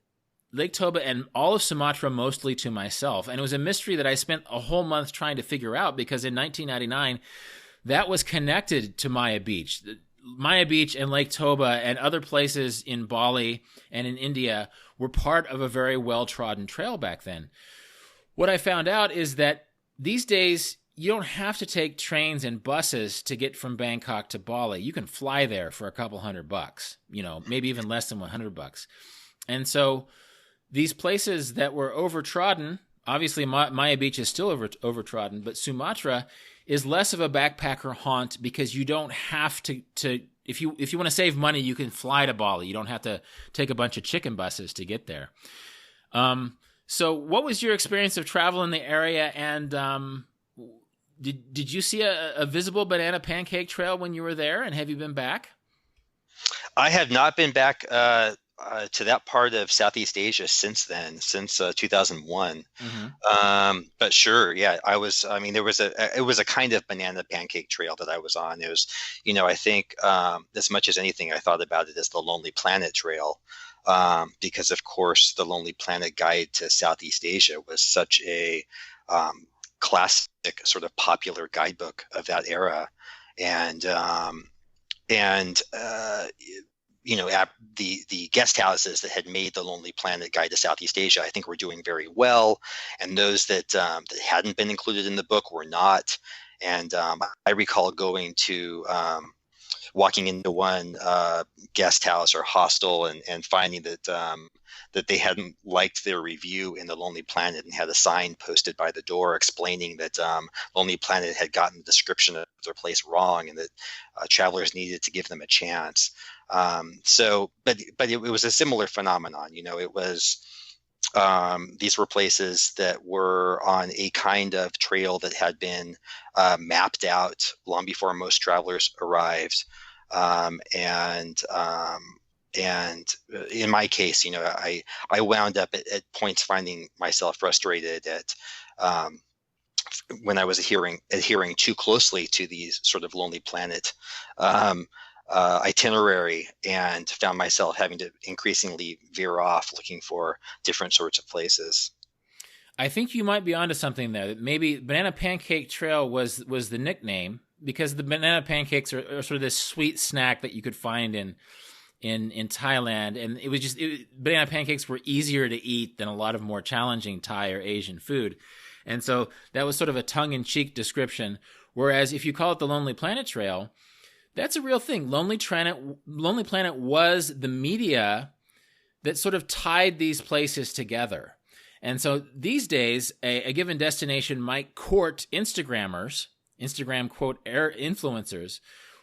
Lake Toba and all of Sumatra mostly to myself. And it was a mystery that I spent a whole month trying to figure out, because in 1999, that was connected to Maya Beach. Maya Beach and Lake Toba and other places in Bali and in India were part of a very well-trodden trail back then. What I found out is that these days, you don't have to take trains and buses to get from Bangkok to Bali. You can fly there for a couple $100, maybe even less than $100. And so these places that were overtrodden, obviously Maya Beach is still overtrodden, but Sumatra is less of a backpacker haunt, because you don't have to if you want to save money, you can fly to Bali. You don't have to take a bunch of chicken buses to get there. So what was your experience of travel in the area, and did you see a visible Banana Pancake Trail when you were there, and have you been back? I have not been back to that part of Southeast Asia since 2001. But sure, yeah, it was a kind of Banana Pancake Trail that I was on. It was, I think as much as anything, I thought about it as the Lonely Planet Trail, because of course the Lonely Planet Guide to Southeast Asia was such a classic sort of popular guidebook of that era. And the guest houses that had made the Lonely Planet Guide to Southeast Asia, I think, were doing very well, and those that hadn't been included in the book were not. And I recall going to walking into one guest house or hostel and finding that they hadn't liked their review in the Lonely Planet and had a sign posted by the door explaining that Lonely Planet had gotten the description of their place wrong, and that travelers needed to give them a chance. But it was a similar phenomenon. It was these were places that were on a kind of trail that had been mapped out long before most travelers arrived, and And in my case, I wound up at points finding myself frustrated at when I was adhering too closely to these sort of Lonely Planet itinerary, and found myself having to increasingly veer off, looking for different sorts of places. I think you might be onto something there. Maybe Banana Pancake Trail was the nickname because the banana pancakes are sort of this sweet snack that you could find in Thailand, and it was banana pancakes were easier to eat than a lot of more challenging Thai or Asian food, and so that was sort of a tongue-in-cheek description. Whereas if you call it the Lonely Planet Trail, that's a real thing. Lonely Planet was the media that sort of tied these places together. And so these days, a given destination might court Instagrammers, Instagram quote influencers.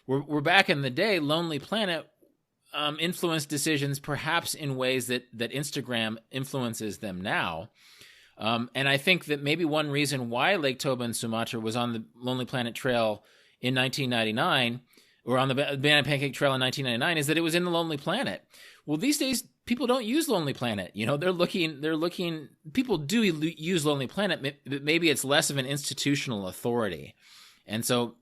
We're back in the day, Lonely Planet influenced decisions perhaps in ways that Instagram influences them now. And I think that maybe one reason why Lake Toba and Sumatra was on the Lonely Planet Trail in 1999, or on the Banana Pancake Trail in 1999, is that it was in the Lonely Planet. Well, these days, people don't use Lonely Planet. They're looking, people do use Lonely Planet, but maybe it's less of an institutional authority. And so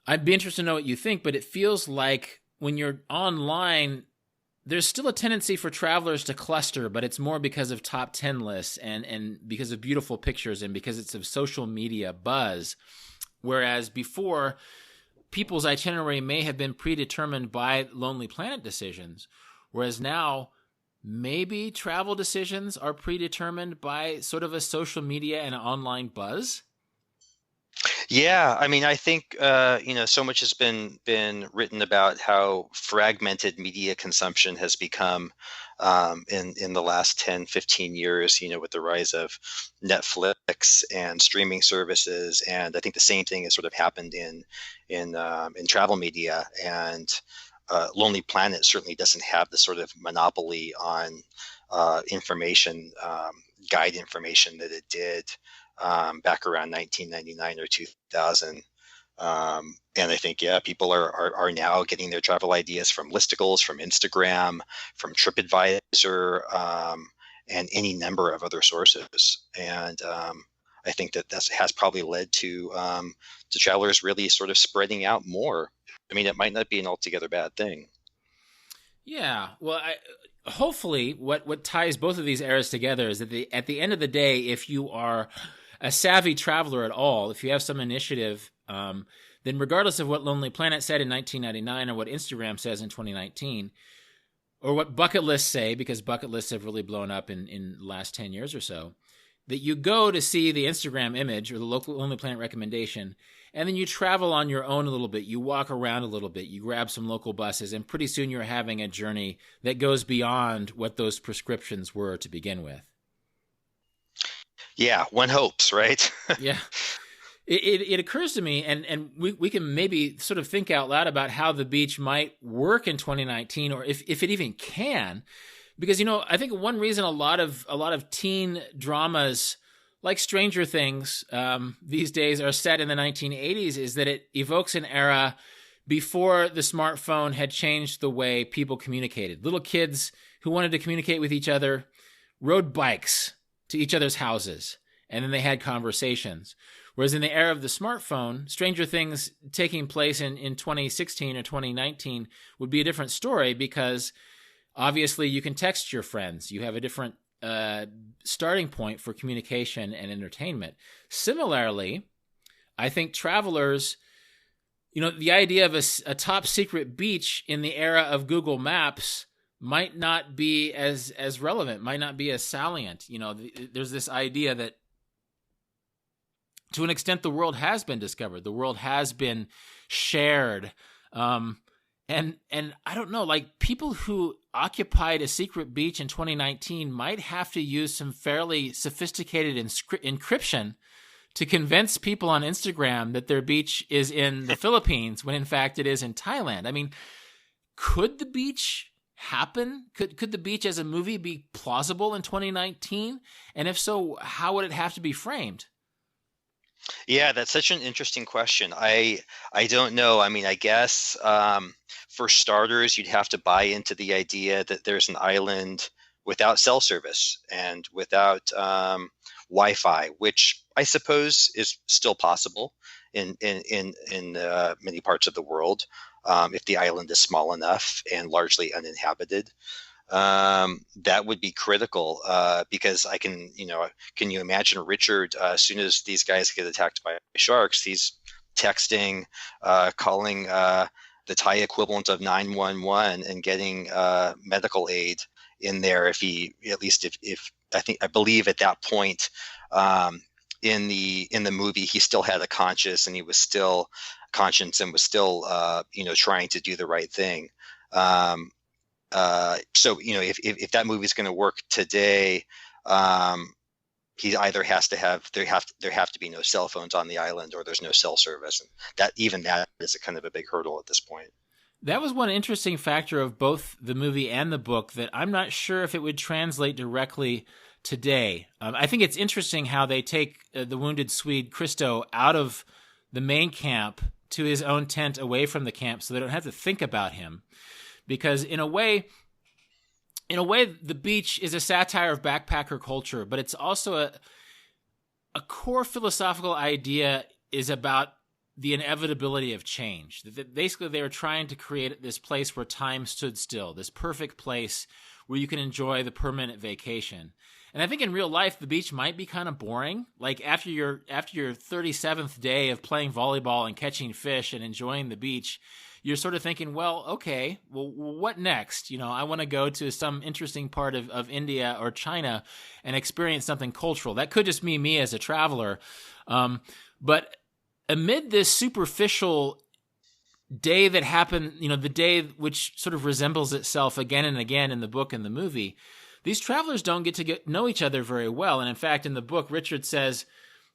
I'd be interested to know what you think, but it feels like when you're online, there's still a tendency for travelers to cluster, but it's more because of top 10 lists and because of beautiful pictures and because it's of social media buzz. Whereas before, people's itinerary may have been predetermined by Lonely Planet decisions, whereas now maybe travel decisions are predetermined by sort of a social media and online buzz. Yeah, I mean, I think so much has been written about how fragmented media consumption has become in the last 10, 15 years, with the rise of Netflix and streaming services. And I think the same thing has sort of happened in travel media. And Lonely Planet certainly doesn't have the sort of monopoly on information, guide information that it did back around 1999 or 2000. And I think, people are now getting their travel ideas from listicles, from Instagram, from TripAdvisor, and any number of other sources. And I think that has probably led to travelers really sort of spreading out more. I mean, it might not be an altogether bad thing. Yeah, well, hopefully what ties both of these eras together is that at the end of the day, if you are a savvy traveler at all, if you have some initiative, then regardless of what Lonely Planet said in 1999 or what Instagram says in 2019, or what bucket lists say, because bucket lists have really blown up in the last 10 years or so, that you go to see the Instagram image or the local Lonely Planet recommendation, and then you travel on your own a little bit. You walk around a little bit. You grab some local buses, and pretty soon you're having a journey that goes beyond what those prescriptions were to begin with. Yeah, one hopes, right? Yeah. It occurs to me, and we can maybe sort of think out loud about how the beach might work in 2019, or if it even can, because I think one reason a lot of teen dramas like Stranger Things these days are set in the 1980s is that it evokes an era before the smartphone had changed the way people communicated. Little kids who wanted to communicate with each other rode bikes to each other's houses, and then they had conversations. Whereas in the era of the smartphone, Stranger Things taking place in 2016 or 2019 would be a different story, because obviously you can text your friends. You have a different starting point for communication and entertainment. Similarly, I think travelers, the idea of a top secret beach in the era of Google Maps might not be as relevant, might not be as salient. There's this idea that to an extent the world has been discovered, the world has been shared. And I don't know, like people who occupied a secret beach in 2019 might have to use some fairly sophisticated encryption to convince people on Instagram that their beach is in the Philippines when in fact it is in Thailand. I mean, could the beach happen? Could the beach as a movie be plausible in 2019? And if so, how would it have to be framed? Yeah, that's such an interesting question. I don't know. I mean, I guess for starters, you'd have to buy into the idea that there's an island without cell service and without Wi-Fi, which I suppose is still possible in many parts of the world, if the island is small enough and largely uninhabited. That would be critical, because can you imagine Richard, as soon as these guys get attacked by sharks, he's texting, calling the Thai equivalent of 911 and getting medical aid in there. If I believe at that point in the movie, he still had a conscience and was still trying to do the right thing. So if that movie is going to work today, he either has to have there have to be no cell phones on the island, or there's no cell service, and that is a kind of a big hurdle at this point. That was one interesting factor of both the movie and the book that I'm not sure if it would translate directly today. I think it's interesting how they take the wounded Swede Christo out of the main camp to his own tent away from the camp, so they don't have to think about him, because in a way, the beach is a satire of backpacker culture, but it's also a core philosophical idea is about the inevitability of change. Basically, they were trying to create this place where time stood still, this perfect place where you can enjoy the permanent vacation. And I think in real life, the beach might be kind of boring. Like after your 37th day of playing volleyball and catching fish and enjoying the beach, you're sort of thinking, well, okay, well, what next? I want to go to some interesting part of India or China and experience something cultural. That could just be me as a traveler. But amid this superficial day that happened, the day which sort of resembles itself again and again in the book and the movie, these travelers don't get to know each other very well. And in fact, in the book, Richard says,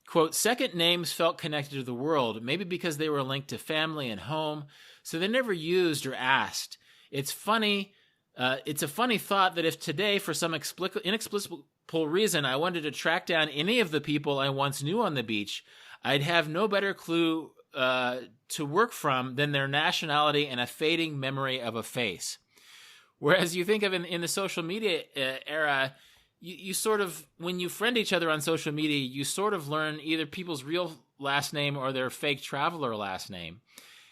quote, second names felt connected to the world, maybe because they were linked to family and home, so they never used or asked. It's funny. It's a funny thought that if today, for some inexplicable reason, I wanted to track down any of the people I once knew on the beach, I'd have no better clue to work from than their nationality and a fading memory of a face. Whereas you think of in the social media era, you sort of, when you friend each other on social media, you sort of learn either people's real last name or their fake traveler last name.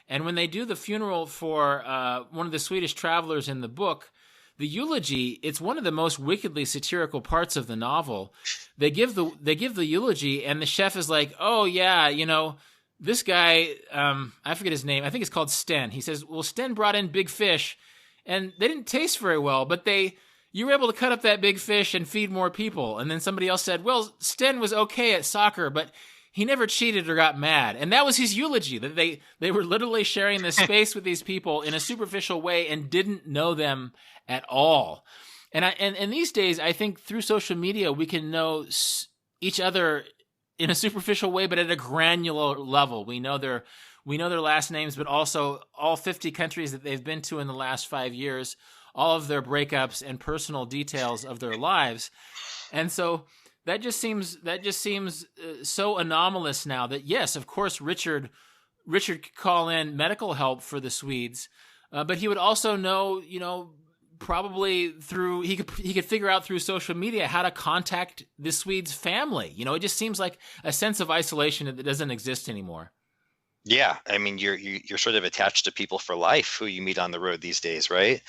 And when they do the funeral for one of the Swedish travelers in the book, the eulogy, it's one of the most wickedly satirical parts of the novel. They give the eulogy, and the chef is like, oh yeah, this guy, I forget his name, I think it's called Sten. He says, well, Sten brought in big fish, and they didn't taste very well, but you were able to cut up that big fish and feed more people. And then somebody else said, well, Sten was okay at soccer, but he never cheated or got mad. And that was his eulogy, that they were literally sharing this space with these people in a superficial way and didn't know them at all. And these days, I think through social media, we can know each other in a superficial way, but at a granular level. We know their last names, but also all 50 countries that they've been to in the last 5 years, all of their breakups and personal details of their lives. And so that just seems so anomalous now that, yes, of course, Richard could call in medical help for the Swedes, but he would also know, probably through he could figure out through social media how to contact the Swedes' family. It just seems like a sense of isolation that doesn't exist anymore. Yeah, I mean, you're sort of attached to people for life who you meet on the road these days, right?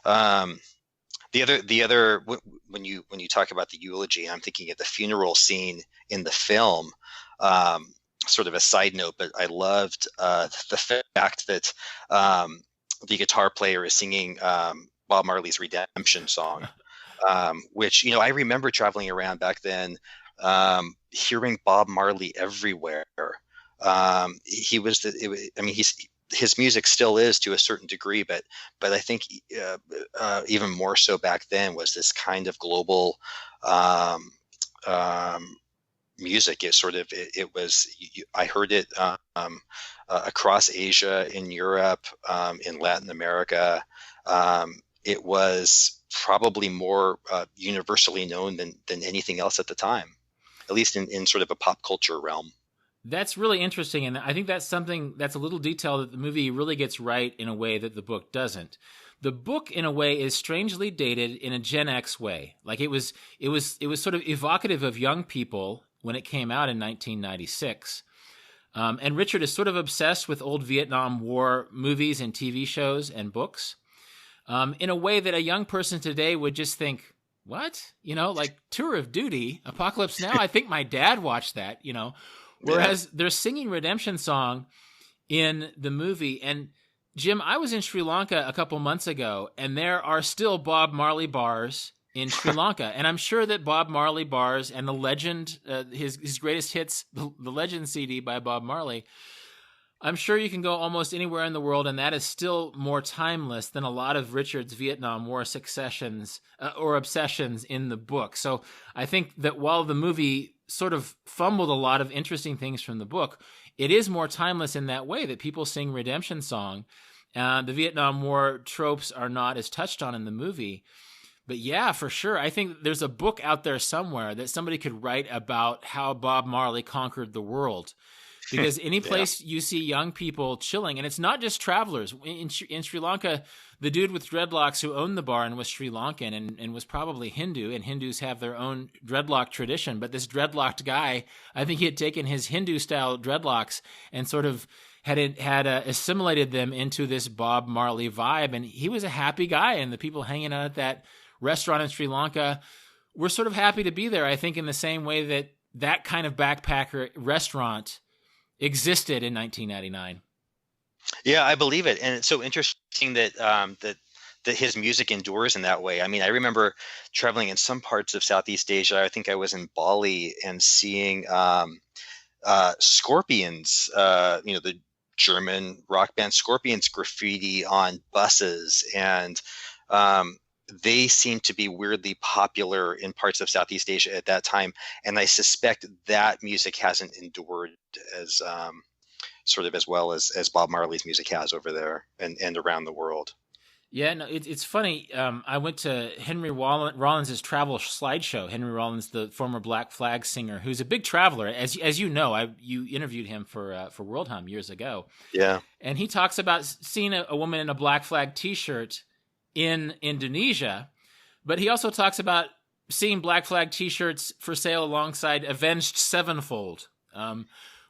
The other when you talk about the eulogy, I'm thinking of the funeral scene in the film. Sort of a side note, but I loved the fact that the guitar player is singing Bob Marley's Redemption song, which I remember traveling around back then, hearing Bob Marley everywhere. His music still is to a certain degree, but I think even more so back then was this kind of global music. I heard it across Asia, in Europe, in Latin America. It was probably more universally known than anything else at the time, at least in sort of a pop culture realm. That's really interesting, and I think that's something that's a little detail that the movie really gets right in a way that the book doesn't. The book, in a way, is strangely dated in a Gen X way. Like it was sort of evocative of young people when it came out in 1996. And Richard is sort of obsessed with old Vietnam War movies and TV shows and books, in a way that a young person today would just think, what? Like Tour of Duty, Apocalypse Now. I think my dad watched that, Whereas they're singing Redemption Song in the movie. And Jim, I was in Sri Lanka a couple months ago, and there are still Bob Marley bars in Sri Lanka. And I'm sure that Bob Marley bars and the legend, his greatest hits, the Legend CD by Bob Marley, I'm sure you can go almost anywhere in the world, and that is still more timeless than a lot of Richard's Vietnam War successions or obsessions in the book. So I think that while the movie sort of fumbled a lot of interesting things from the book, it is more timeless in that way that people sing Redemption Song. The Vietnam War tropes are not as touched on in the movie. But yeah, for sure. I think there's a book out there somewhere that somebody could write about how Bob Marley conquered the world. Because any place you see young people chilling, and it's not just travelers. In Sri Lanka, the dude with dreadlocks who owned the bar and was Sri Lankan and was probably Hindu, and Hindus have their own dreadlock tradition. But this dreadlocked guy, I think he had taken his Hindu-style dreadlocks and sort of had assimilated them into this Bob Marley vibe. And he was a happy guy, and the people hanging out at that restaurant in Sri Lanka were sort of happy to be there, I think, in the same way that kind of backpacker restaurant existed in 1999. Yeah, I believe it, and it's so interesting that that his music endures in that way. I mean, I remember traveling in some parts of Southeast Asia. I think I was in Bali and seeing Scorpions, the German rock band Scorpions, graffiti on buses, and they seem to be weirdly popular in parts of Southeast Asia at that time. And I suspect that music hasn't endured as sort of as well as Bob Marley's music has over there and around the world. Yeah, no, it's funny. I went to Henry Rollins' travel slideshow. Henry Rollins, the former Black Flag singer, who's a big traveler. As you know, you interviewed him for World Hum years ago. Yeah. And he talks about seeing a woman in a Black Flag T-shirt in Indonesia, but he also talks about seeing Black Flag T-shirts for sale alongside Avenged Sevenfold,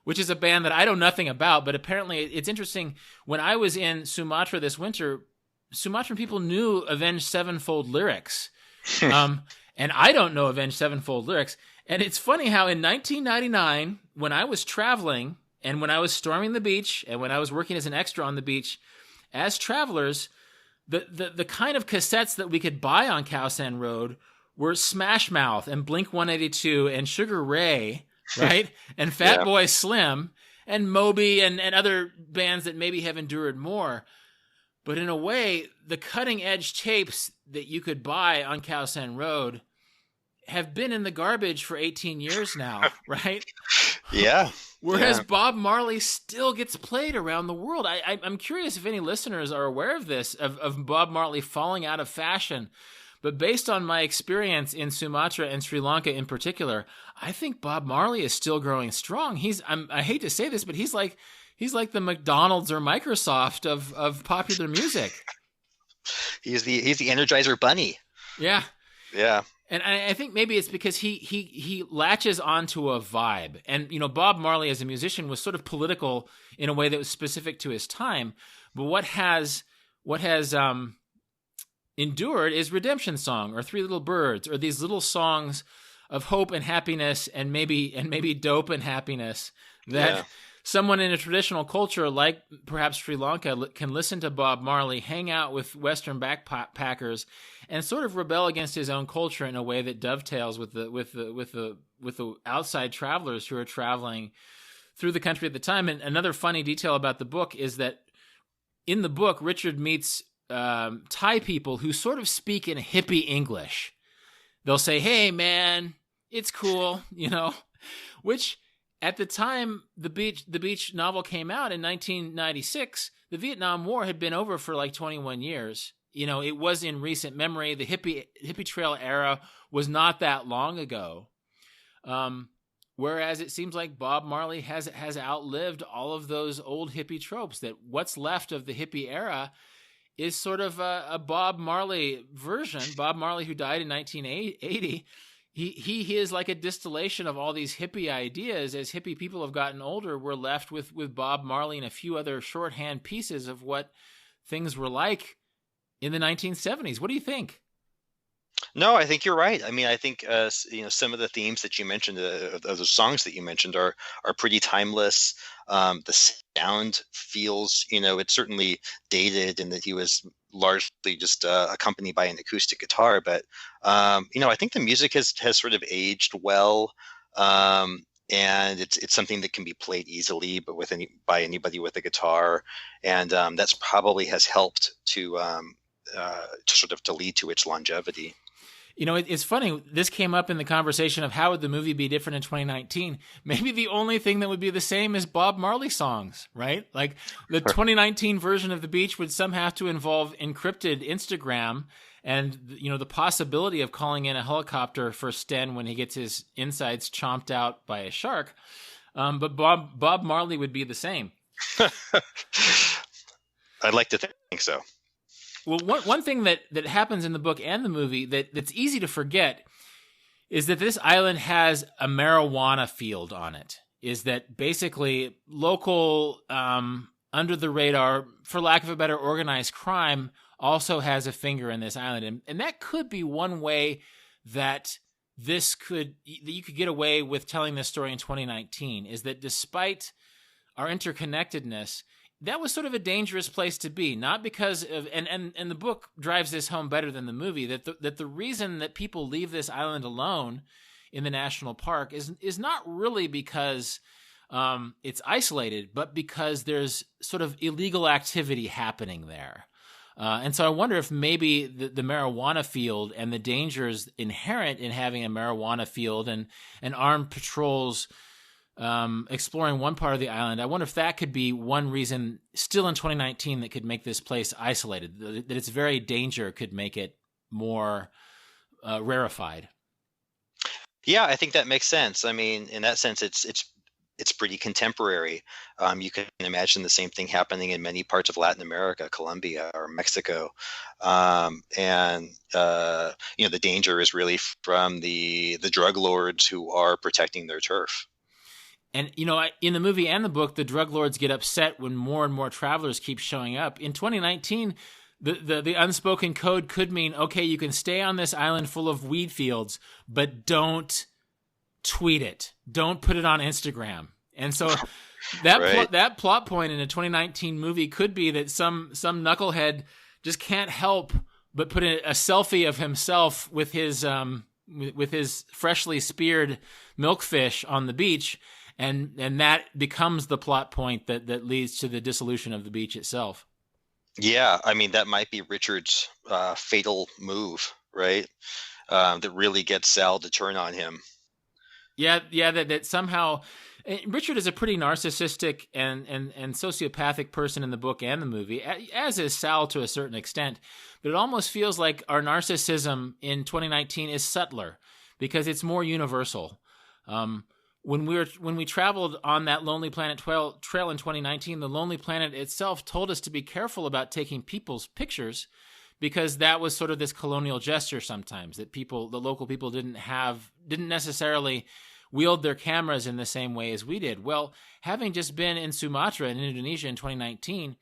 which is a band that I know nothing about, but apparently it's interesting. When I was in Sumatra this winter, Sumatran people knew Avenged Sevenfold lyrics, and I don't know Avenged Sevenfold lyrics. And it's funny how in 1999, when I was traveling and when I was storming the beach and when I was working as an extra on the beach, as travelers, the kind of cassettes that we could buy on Khao Road were Smash Mouth and Blink 182 and Sugar Ray, right? And Fatboy Slim and Moby and other bands that maybe have endured more. But in a way, the cutting edge tapes that you could buy on Khao Road have been in the garbage for 18 years now, right? Yeah. Whereas Bob Marley still gets played around the world. I'm curious if any listeners are aware of this, of Bob Marley falling out of fashion. But based on my experience in Sumatra and Sri Lanka in particular, I think Bob Marley is still growing strong. I hate to say this, but he's like the McDonald's or Microsoft of popular music. He's the Energizer Bunny. Yeah. Yeah. And I think maybe it's because he latches onto a vibe. And, Bob Marley as a musician was sort of political in a way that was specific to his time. But what has endured is Redemption Song or Three Little Birds or these little songs of hope and happiness and maybe dope and happiness that someone in a traditional culture like perhaps Sri Lanka can listen to Bob Marley, hang out with Western backpackers, and sort of rebel against his own culture in a way that dovetails with the outside travelers who are traveling through the country at the time. And another funny detail about the book is that in the book, Richard meets Thai people who sort of speak in hippie English. They'll say, "Hey, man, it's cool," which at the time the beach novel came out in 1996, the Vietnam War had been over for like 21 years. It was in recent memory. The hippie trail era was not that long ago. Whereas it seems like Bob Marley has outlived all of those old hippie tropes, that what's left of the hippie era is sort of a Bob Marley version. Bob Marley, who died in 1980, he is like a distillation of all these hippie ideas. As hippie people have gotten older, we're left with Bob Marley and a few other shorthand pieces of what things were like in the 1970s. What do you think? No, I think you're right. I mean, I think some of the themes that you mentioned, of the songs that you mentioned, are pretty timeless. The sound feels, it's certainly dated, in that he was largely just accompanied by an acoustic guitar. But I think the music has sort of aged well, and it's something that can be played easily, but by anybody with a guitar, and that's probably has helped to lead to its longevity. It's funny. This came up in the conversation of how would the movie be different in 2019. Maybe the only thing that would be the same is Bob Marley songs, right? Like the 2019 version of The Beach would somehow have to involve encrypted Instagram and, the possibility of calling in a helicopter for Sten when he gets his insides chomped out by a shark. But Bob Marley would be the same. I'd like to think so. Well, one thing that happens in the book and the movie that's easy to forget is that this island has a marijuana field on it. Is that basically local, under the radar, for lack of a better, organized crime also has a finger in this island. And that could be one way that you could get away with telling this story in 2019, is that despite our interconnectedness, that was sort of a dangerous place to be, not because of, and the book drives this home better than the movie, that the reason that people leave this island alone in the national park is not really because it's isolated, but because there's sort of illegal activity happening there. And so I wonder if maybe the marijuana field and the dangers inherent in having a marijuana field and armed patrols exploring one part of the island, I wonder if that could be one reason still in 2019 that could make this place isolated, that its very danger could make it more rarefied. Yeah, I think that makes sense. I mean, in that sense, it's pretty contemporary. You can imagine the same thing happening in many parts of Latin America, Colombia or Mexico. The danger is really from the drug lords who are protecting their turf. And, in the movie and the book, the drug lords get upset when more and more travelers keep showing up. In 2019, the unspoken code could mean, okay, you can stay on this island full of weed fields, but don't tweet it. Don't put it on Instagram. And so that plot point in a 2019 movie could be that some knucklehead just can't help but put a selfie of himself with his freshly speared milkfish on the beach. And that becomes the plot point that leads to the dissolution of the beach itself. Yeah, I mean, that might be Richard's fatal move, right? That really gets Sal to turn on him. Yeah, that somehow Richard is a pretty narcissistic and sociopathic person in the book and the movie, as is Sal to a certain extent. But it almost feels like our narcissism in 2019 is subtler because it's more universal. When we traveled on that Lonely Planet trail in 2019, the Lonely Planet itself told us to be careful about taking people's pictures because that was sort of this colonial gesture sometimes that the local people didn't necessarily wield their cameras in the same way as we did. Well, having just been in Sumatra in Indonesia in 2019,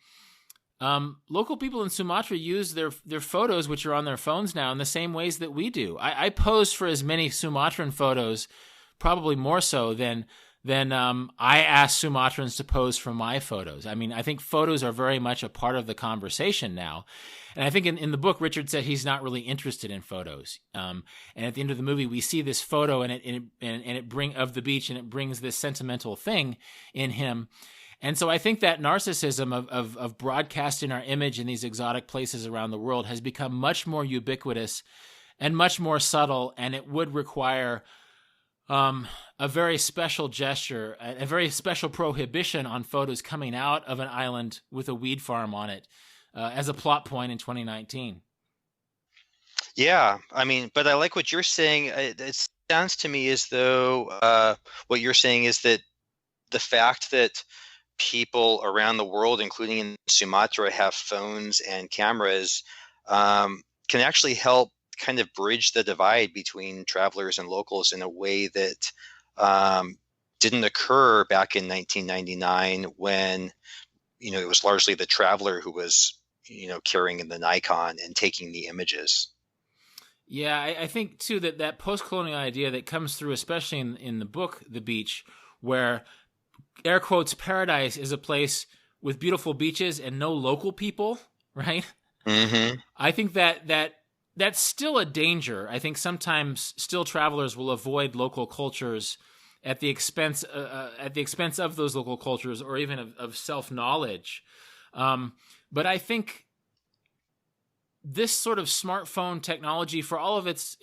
local people in Sumatra use their photos, which are on their phones now, in the same ways that we do. I posed for as many Sumatran photos, probably more so than I ask Sumatrans to pose for my photos. I mean, I think photos are very much a part of the conversation now. And I think in the book, Richard said he's not really interested in photos. And at the end of the movie, we see this photo of the beach, and it brings this sentimental thing in him. And so I think that narcissism of broadcasting our image in these exotic places around the world has become much more ubiquitous and much more subtle, and it would require a very special gesture, a very special prohibition on photos coming out of an island with a weed farm on it as a plot point in 2019. Yeah, I mean, but I like what you're saying. It's sounds to me as though what you're saying is that the fact that people around the world, including in Sumatra, have phones and cameras, can actually help kind of bridge the divide between travelers and locals in a way that didn't occur back in 1999 when, it was largely the traveler who was, carrying the Nikon and taking the images. Yeah, I think too that post-colonial idea that comes through, especially in the book The Beach, where air quotes paradise is a place with beautiful beaches and no local people, right? Mm-hmm. I think that's still a danger. I think sometimes still travelers will avoid local cultures at the expense of those local cultures, or even of self-knowledge. But I think this sort of smartphone technology, for all of its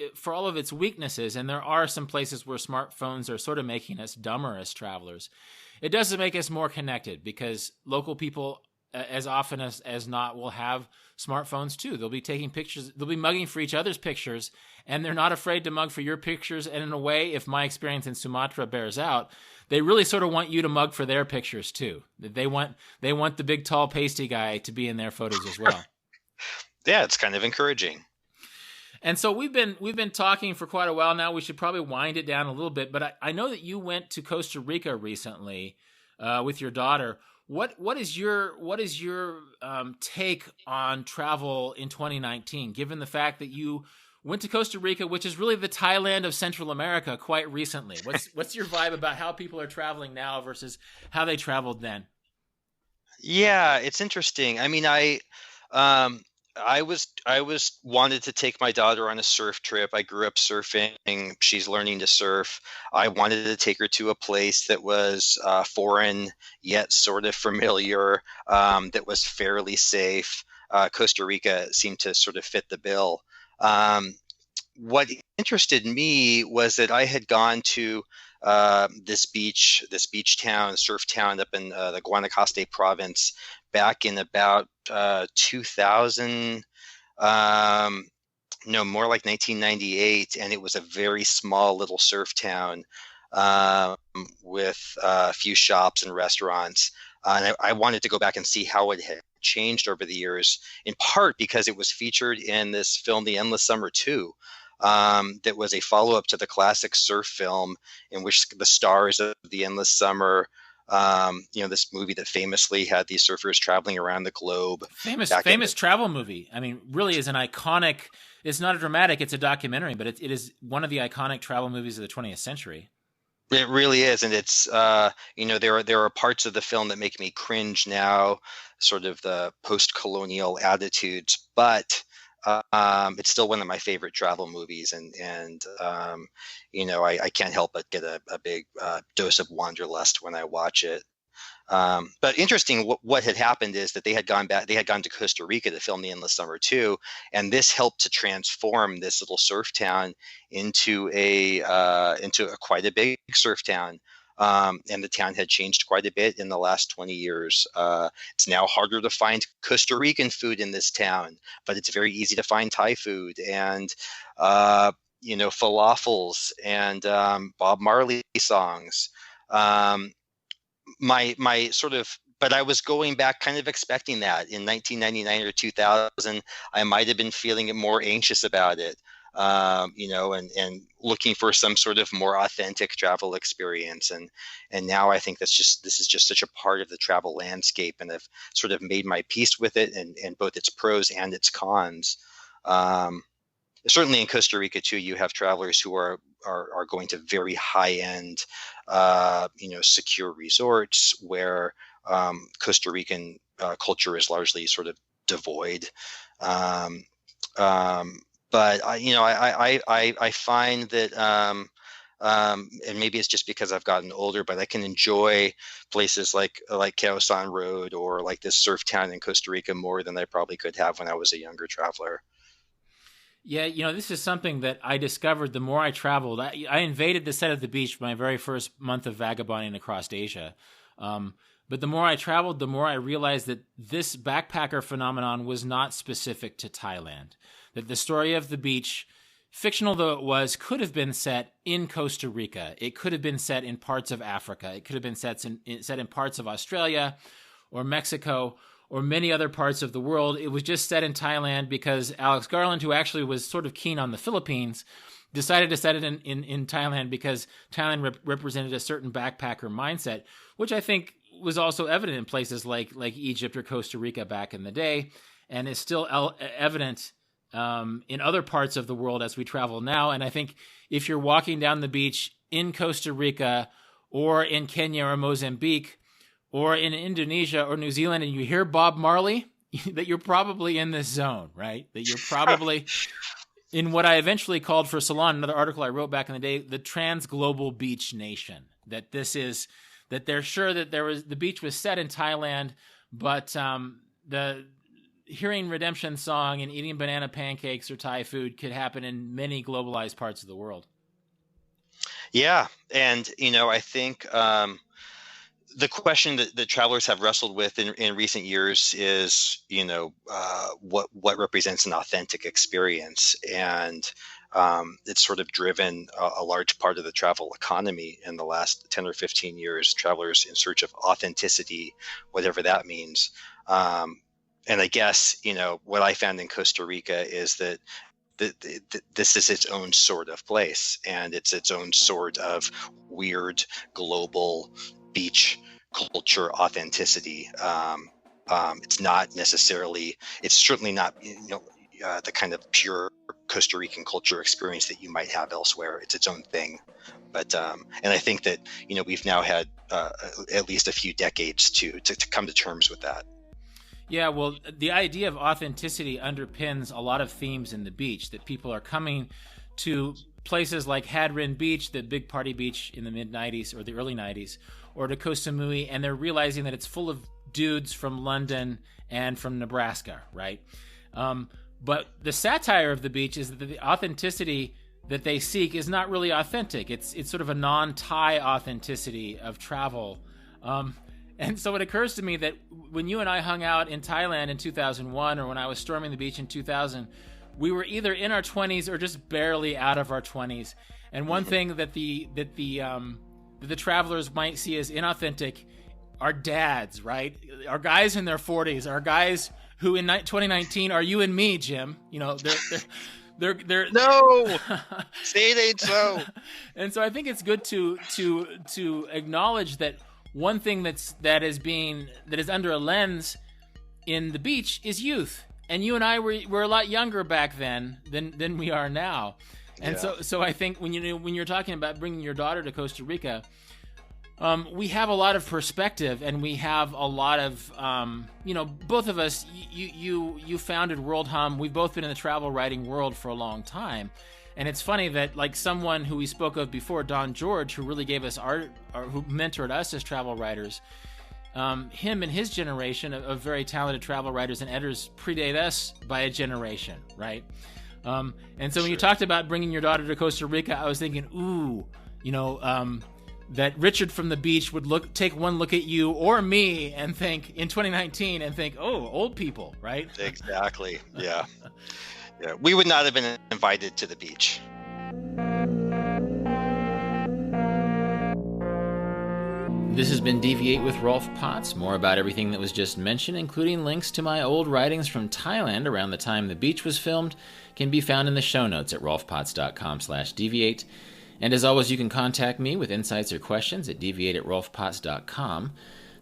weaknesses, and there are some places where smartphones are sort of making us dumber as travelers, it does make us more connected, because local people, as often as not, will have smartphones too. They'll be taking pictures, they'll be mugging for each other's pictures, and they're not afraid to mug for your pictures. And in a way, if my experience in Sumatra bears out, they really sort of want you to mug for their pictures too. They want the big, tall, pasty guy to be in their photos as well. Yeah, it's kind of encouraging. And so we've been talking for quite a while now. We should probably wind it down a little bit. But I know that you went to Costa Rica recently with your daughter. What is your take on travel in 2019, given the fact that you went to Costa Rica, which is really the Thailand of Central America, quite recently? What's your vibe about how people are traveling now versus how they traveled then? Yeah, it's interesting. I mean, I was wanted to take my daughter on a surf trip. I grew up surfing. She's learning to surf. I wanted to take her to a place that was foreign yet sort of familiar, that was fairly safe. Costa Rica seemed to sort of fit the bill. What interested me was that I had gone to this beach town, surf town up in the Guanacaste province back in about 2000, no, more like 1998, and it was a very small little surf town with a few shops and restaurants. And I wanted to go back and see how it had changed over the years, in part because it was featured in this film, The Endless Summer 2. That was a follow-up to the classic surf film, in which the stars of The Endless Summer, this movie that famously had these surfers traveling around the globe. Famous travel movie. I mean, really is an iconic. It's not a dramatic; it's a documentary, but it is one of the iconic travel movies of the 20th century. It really is, and it's there are parts of the film that make me cringe now, sort of the post-colonial attitudes, but it's still one of my favorite travel movies, and I can't help but get a big dose of wanderlust when I watch it. But interesting, what had happened is that they had gone to Costa Rica to film The Endless Summer 2, and this helped to transform this little surf town into quite a big surf town. And the town had changed quite a bit in the last 20 years. It's now harder to find Costa Rican food in this town, but it's very easy to find Thai food and falafels and Bob Marley songs. But I was going back kind of expecting that in 1999 or 2000. I might have been feeling more anxious about it. And looking for some sort of more authentic travel experience. And now I think this is just such a part of the travel landscape, and I've sort of made my peace with it, and both its pros and its cons. Certainly in Costa Rica too, you have travelers who are going to very high end, secure resorts where Costa Rican culture is largely sort of devoid. But I find that, and maybe it's just because I've gotten older, but I can enjoy places like Khaosan Road or like this surf town in Costa Rica more than I probably could have when I was a younger traveler. Yeah, this is something that I discovered the more I traveled. I invaded the set of the beach my very first month of vagabonding across Asia. But the more I traveled, the more I realized that this backpacker phenomenon was not specific to Thailand. That the story of the beach fictional though it was, could have been set in Costa Rica. It could have been set in parts of Africa. It could have been set in parts of Australia or Mexico or many other parts of the world. It was just set in Thailand because Alex Garland, who actually was sort of keen on the Philippines, decided to set it in Thailand because Thailand represented a certain backpacker mindset, which I think was also evident in places like Egypt or Costa Rica back in the day, and is still evident in other parts of the world as we travel now. And I think if you're walking down the beach in Costa Rica or in Kenya or Mozambique or in Indonesia or New Zealand and you hear Bob Marley, that you're probably in this zone, right? That you're probably in what I eventually called for Salon, another article I wrote back in the day, the trans-global beach nation. That they're sure that the beach was set in Thailand, but the hearing Redemption Song and eating banana pancakes or Thai food could happen in many globalized parts of the world. Yeah. And, I think the question that the travelers have wrestled with in recent years is, what represents an authentic experience. And it's sort of driven a large part of the travel economy in the last 10 or 15 years, travelers in search of authenticity, whatever that means. And I guess, what I found in Costa Rica is that this is its own sort of place, and it's its own sort of weird global beach culture authenticity. It's not necessarily, it's certainly not, the kind of pure Costa Rican culture experience that you might have elsewhere. It's its own thing. But, and I think that, we've now had at least a few decades to come to terms with that. Yeah, well, the idea of authenticity underpins a lot of themes in the beach, that people are coming to places like Hadrin Beach, the big party beach in the mid-'90s or the early 90s, or to Koh Samui, and they're realizing that it's full of dudes from London and from Nebraska, right? But the satire of the beach is that the authenticity that they seek is not really authentic. It's sort of a non-Thai authenticity of travel. And so it occurs to me that when you and I hung out in Thailand in 2001, or when I was storming the beach in 2000, we were either in our 20s or just barely out of our 20s. And one thing that the travelers might see as inauthentic are dads, right? Our guys in their 40s, our guys who in 2019 are you and me, Jim. They're no, say it ain't so. And so I think it's good to acknowledge that one thing that is under a lens in the beach is youth. And you and I were a lot younger back then than we are now. And so I think when you're talking about bringing your daughter to Costa Rica, we have a lot of perspective, and we have a lot of both of us. You founded World Hum. We've both been in the travel writing world for a long time. And it's funny that, like, someone who we spoke of before, Don George, who really gave us art, or who mentored us as travel writers, him and his generation of very talented travel writers and editors predate us by a generation, right? And so when you talked about bringing your daughter to Costa Rica, I was thinking, that Richard from the beach would take one look at you or me and think, in 2019, and think, oh, old people, right? Exactly, yeah. Yeah, we would not have been invited to the beach. This has been Deviate with Rolf Potts. More about everything that was just mentioned, including links to my old writings from Thailand around the time the beach was filmed, can be found in the show notes at rolfpotts.com/deviate. And as always, you can contact me with insights or questions at deviate@rolfpotts.com.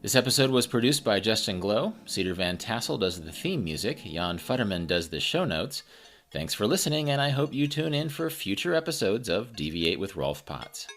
This episode was produced by Justin Glow. Cedar Van Tassel does the theme music. Jan Futterman does the show notes. Thanks for listening, and I hope you tune in for future episodes of Deviate with Rolf Potts.